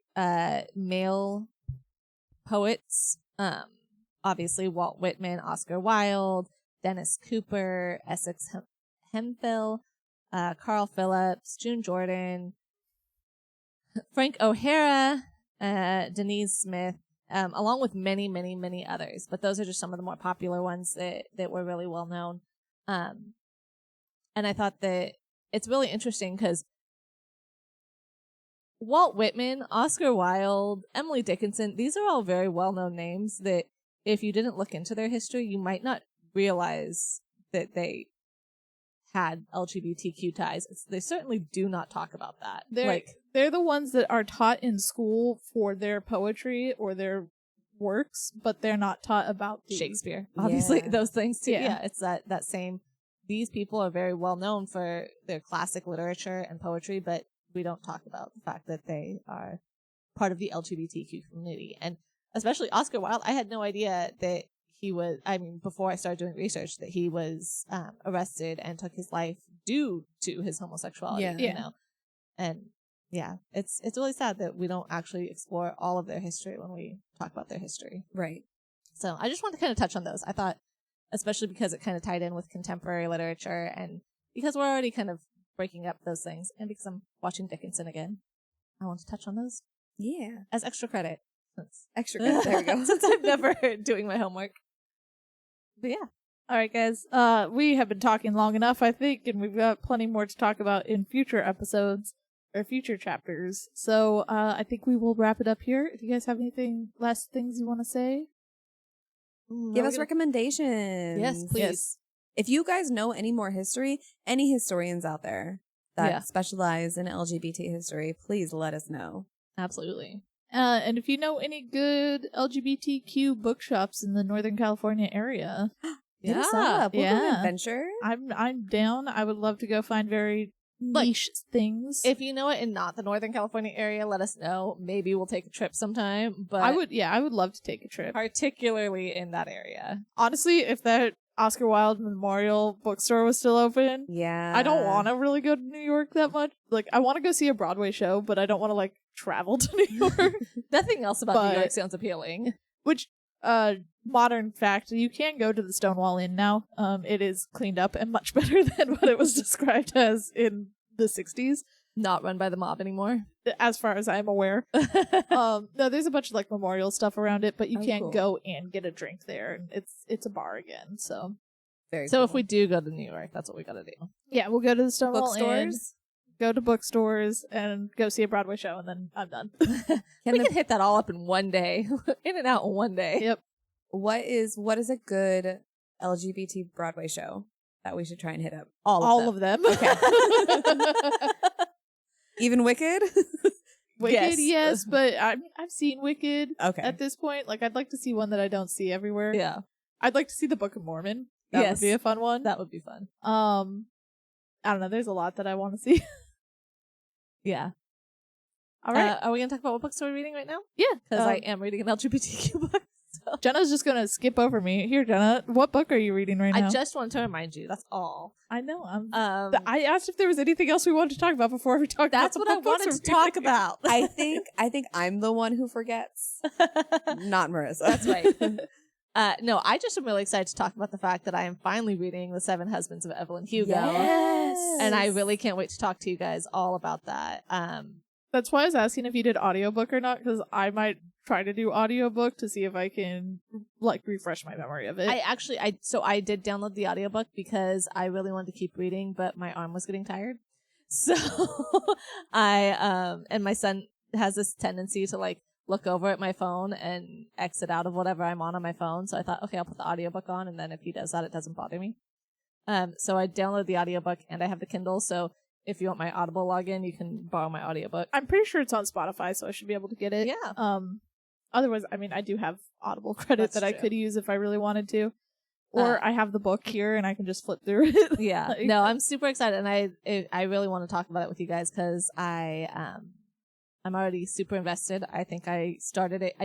male poets, obviously Walt Whitman, Oscar Wilde, Dennis Cooper, Essex Hemphill, Carl Phillips, June Jordan, Frank O'Hara, Denise Smith, along with many, many, many others. But those are just some of the more popular ones that were really well known. And I thought that it's really interesting because Walt Whitman, Oscar Wilde, Emily Dickinson, these are all very well-known names that if you didn't look into their history, you might not realize that they had LGBTQ ties. They certainly do not talk about that. They're the ones that are taught in school for their poetry or their works, but they're not taught about Shakespeare. Obviously, those things too. Yeah, it's that same. These people are very well known for their classic literature and poetry, but we don't talk about the fact that they are part of the LGBTQ community. And especially Oscar Wilde, I had no idea that he was, before I started doing research, that he was arrested and took his life due to his homosexuality, you know? And yeah, it's really sad that we don't actually explore all of their history when we talk about their history. Right. So I just wanted to kind of touch on those. I thought, especially because it kind of tied in with contemporary literature and because we're already kind of breaking up those things and because I'm watching Dickinson again, I want to touch on those. Yeah. As extra credit. Extra credit. There we go. Since I'm never doing my homework. But yeah. All right, guys. We have been talking long enough, I think, and we've got plenty more to talk about in future episodes or future chapters. So I think we will wrap it up here. If you guys have anything, last things you want to say? Give us recommendations. Yes, please. Yes. If you guys know any more history, any historians out there that specialize in LGBT history, please let us know. Absolutely. And if you know any good LGBTQ bookshops in the Northern California area, hit us up. We'll go on an adventure. I'm down. I would love to go find very niche things. If you know it in not the Northern California area, let us know. Maybe we'll take a trip sometime. But I would love to take a trip, particularly in that area. Honestly, if that Oscar Wilde Memorial bookstore was still open, I don't want to really go to New York that much. Like, I want to go see a Broadway show, but I don't want to travel to New York. Nothing else about New York sounds appealing. Which, modern fact, you can go to the Stonewall Inn now. It is cleaned up and much better than what it was described as in the 60s. Not run by the mob anymore, as far as I'm aware. No, there's a bunch of memorial stuff around it, but you can't go and get a drink there. And it's a bar again. So, if we do go to New York, that's what we got to do. Yeah, we'll go to the Stonewall Inn, bookstores, go to bookstores, and go see a Broadway show, and then I'm done. We can hit that all up in one day, in and out in one day. Yep. What is a good LGBT Broadway show? that we should try and hit up? All of them. Okay. Even Wicked? Wicked, yes, but I've seen Wicked Okay. at this point. Like, I'd like to see one that I don't see everywhere. Yeah. I'd like to see the Book of Mormon. That would be a fun one. That would be fun. I don't know. There's a lot that I want to see. Yeah. All right. Are we going to talk about what books we're reading right now? Yeah. Because I am reading an LGBTQ book. So. Jenna's just going to skip over me. Here, Jenna, what book are you reading right now? I just wanted to remind you. That's all. I know. I asked if there was anything else we wanted to talk about before we talked about That's what I wanted to talk about. I think I'm the one who forgets. Not Marissa. That's right. No, I just am really excited to talk about the fact that I am finally reading The Seven Husbands of Evelyn Hugo. Yes. And I really can't wait to talk to you guys all about that. That's why I was asking if you did audiobook or not, because I might try to do audiobook to see if I can like refresh my memory of it. I did download the audiobook because I really wanted to keep reading, but my arm was getting tired. So and my son has this tendency to like look over at my phone and exit out of whatever I'm on my phone. So I thought, okay, I'll put the audiobook on, and then if he does that, it doesn't bother me. So I downloaded the audiobook and I have the Kindle, so if you want my Audible login, you can borrow my audiobook. I'm pretty sure it's on Spotify, so I should be able to get it. Yeah. Otherwise, I mean, I do have Audible credit that I could use if I really wanted to. Or I have the book here and I can just flip through it. Yeah. Like, no, I'm super excited, and I really want to talk about it with you guys because I'm already super invested. I think I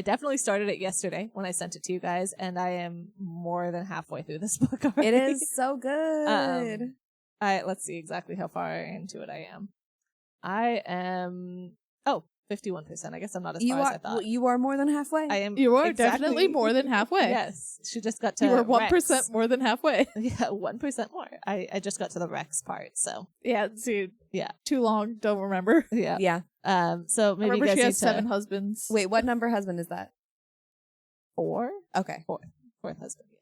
definitely started it yesterday when I sent it to you guys, and I am more than halfway through this book already. It is so good. Let's see exactly how far into it I am. I am 51%. I guess I'm not as far as I thought. You are more than halfway. I am. You are exactly definitely more than halfway. Yes, she just got to. You were Rex. 1% more than halfway. Yeah, 1% more. I just got to the Rex part, so Yeah, see, yeah, too long. Don't remember. yeah. Yeah. So maybe Remember you guys she has need to- 7 husbands. Wait, what number husband is that? 4. Okay. Fourth husband. Yeah.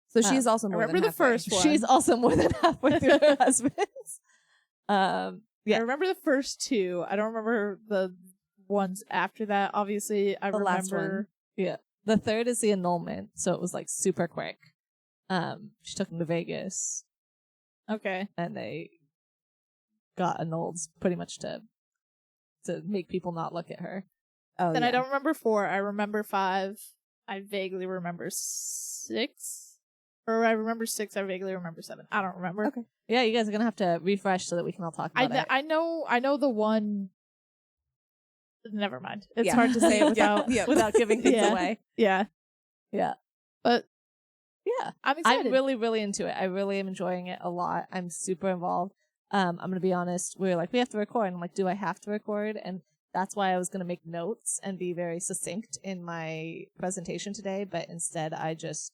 So she's also more remember than the halfway. first one. She's also more than halfway through her husbands. I Yeah. remember the first 2. I don't remember the ones after that. Obviously, I The remember. last one. Yeah. The third is the annulment, so it was like super quick. She took him to Vegas, Okay. and they got annulled pretty much to make people not look at her. Oh, Then yeah. I don't remember 4. I remember 5. I vaguely remember 6. Or I remember 6. I vaguely remember 7. I don't remember. Okay. Yeah, you guys are gonna have to refresh so that we can all talk about it. I know the one. Never mind. It's Yeah. hard to say it without. Yeah. without giving things Yeah. away. Yeah. Yeah. But Yeah. I'm excited. I'm really, really into it. I really am enjoying it a lot. I'm super involved. I'm gonna be honest. We were like, we have to record. And I'm like, do I have to record? And that's why I was gonna make notes and be very succinct in my presentation today. But instead, I just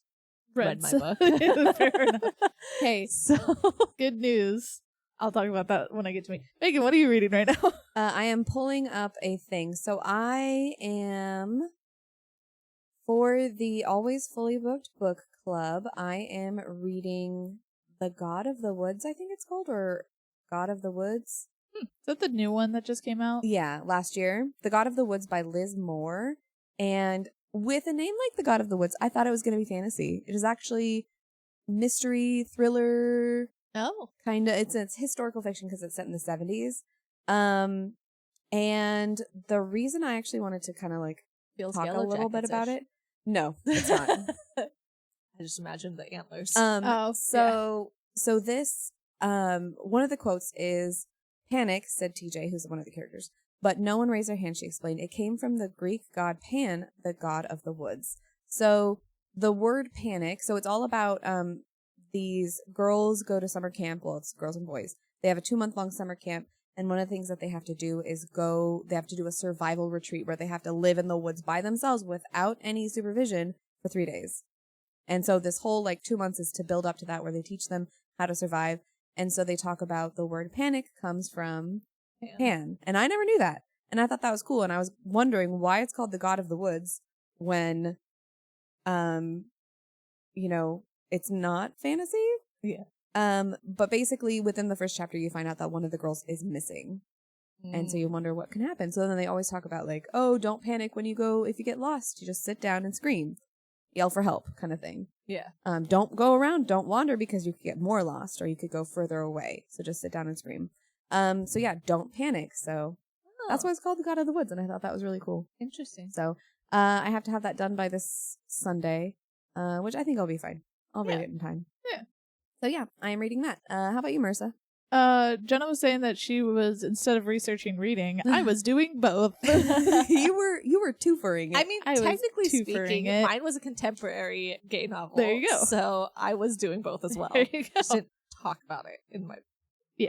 read my book. Fair enough. Hey, So good news. I'll talk about that when I get to me. Megan, what are you reading right now? I am pulling up a thing. So I am, for the Always Fully Booked Book Club, I am reading The God of the Woods, I think it's called, or God of the Woods. Is that the new one that just came out? Yeah, last year. The God of the Woods by Liz Moore. And with a name like The God of the Woods, I thought it was going to be fantasy. It is actually mystery, thriller, oh, kind of. It's historical fiction because it's set in the 70s. And the reason I actually wanted to kind of like feels talk a Yellow little bit about Jackets-ish. it. No, it's not. I just imagined the antlers. So this, one of the quotes is, "Panic," said TJ, who's one of the characters, "but no one raised their hand," she explained. "It came from the Greek god Pan, the god of the woods." So the word panic, so it's all about, these girls go to summer camp. Well, it's girls and boys. They have a 2-month-long summer camp. And one of the things that they have to do is they have to do a survival retreat where they have to live in the woods by themselves without any supervision for 3 days. And so this whole 2 months is to build up to that, where they teach them how to survive. And so they talk about the word panic comes from Pan. And I never knew that. And I thought that was cool. And I was wondering why it's called the God of the Woods when, it's not fantasy. Yeah. But basically within the first chapter, you find out that one of the girls is missing. And so you wonder what can happen. So then they always talk about oh, don't panic if you get lost. You just sit down and scream, yell for help kind of thing. Yeah. Don't go around, don't wander because you could get more lost or you could go further away. So just sit down and scream. So yeah, don't panic. So that's why it's called The God of the Woods. And I thought that was really cool. Interesting. So I have to have that done by this Sunday, which I think I'll be fine. I'll read it in time. Yeah. So yeah, I am reading that. How about you, Marissa? Jenna was saying that she was, instead of researching reading, I was doing both. you were twoferring it. I mean, I was technically twofering speaking, it. mine was a contemporary gay novel. There you go. So I was doing both as well. There you go. Just didn't talk about it in my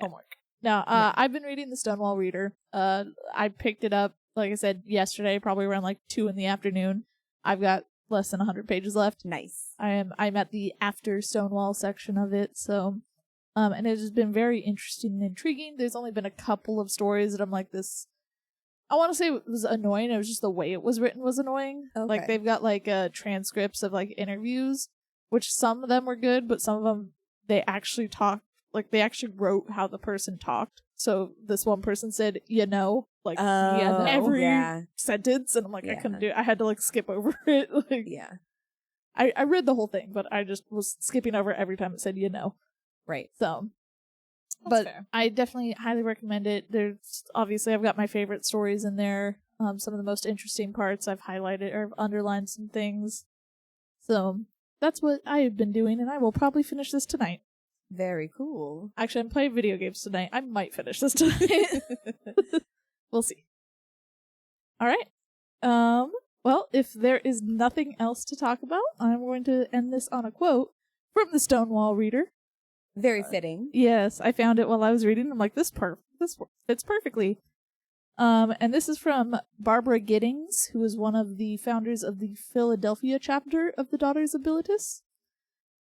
homework. Now, I've been reading The Stonewall Reader. I picked it up, like I said, yesterday, probably around like 2 p.m. I've got less than 100 pages left. Nice. I'm at the after Stonewall section of it, so and it has been very interesting and intriguing. There's only been a couple of stories that I'm like, this, I want to say it was annoying. It was just the way it was written was annoying. Okay. Like they've got like transcripts of like interviews, which some of them were good, but some of them they actually talked, like they actually wrote how the person talked. So this one person said, like every sentence, and I'm like, I couldn't do it. I had to like skip over it. Like, yeah. I read the whole thing, but I just was skipping over every time it said, Right. So, That's but fair. I definitely highly recommend it. There's obviously I've got my favorite stories in there. Some of the most interesting parts I've highlighted or underlined some things. So that's what I have been doing, and I will probably finish this tonight. Very cool. Actually, I'm playing video games tonight. I might finish this tonight. We'll see. All right. Well, if there is nothing else to talk about, I'm going to end this on a quote from the Stonewall Reader. Very fitting. Yes, I found it while I was reading. I'm like, this fits perfectly. And this is from Barbara Giddings, who is one of the founders of the Philadelphia chapter of the Daughters of Bilitis.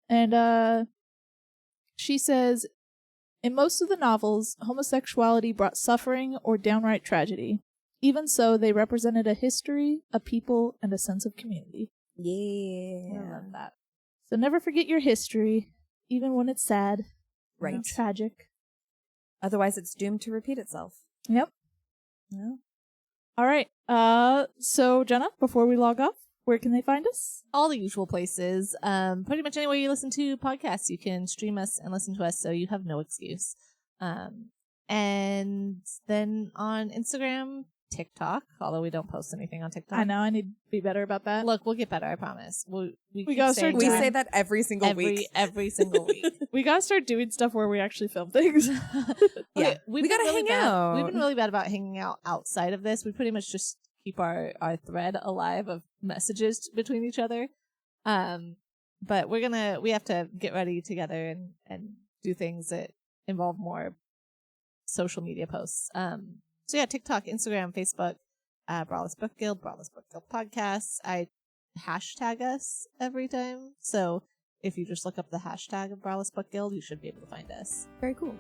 And she says, in most of the novels, homosexuality brought suffering or downright tragedy. Even so, they represented a history, a people, and a sense of community. Yeah. I love that. So never forget your history, even when it's sad. Right. And tragic. Otherwise, it's doomed to repeat itself. Yep. Yeah. All right. So Jenna, before we log off, where can they find us? All the usual places. Pretty much anywhere you listen to podcasts, you can stream us and listen to us, so you have no excuse. And then on Instagram, TikTok, although we don't post anything on TikTok. I know, I need to be better about that. Look, we'll get better, I promise. We gotta start We doing- say that every single week. Every single week. We gotta start doing stuff where we actually film things. Yeah. We've We been gotta really hang bad- out. We've been really bad about hanging out outside of this. We pretty much just keep our thread alive of messages between each other. But we have to get ready together and do things that involve more social media posts. So yeah, TikTok, Instagram, Facebook, Braless Book Guild Podcasts. I hashtag us every time. So if you just look up the hashtag of Braless Book Guild, you should be able to find us. Very cool.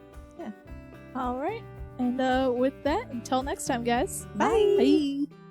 All right. And with that, until next time, guys. Bye. Bye.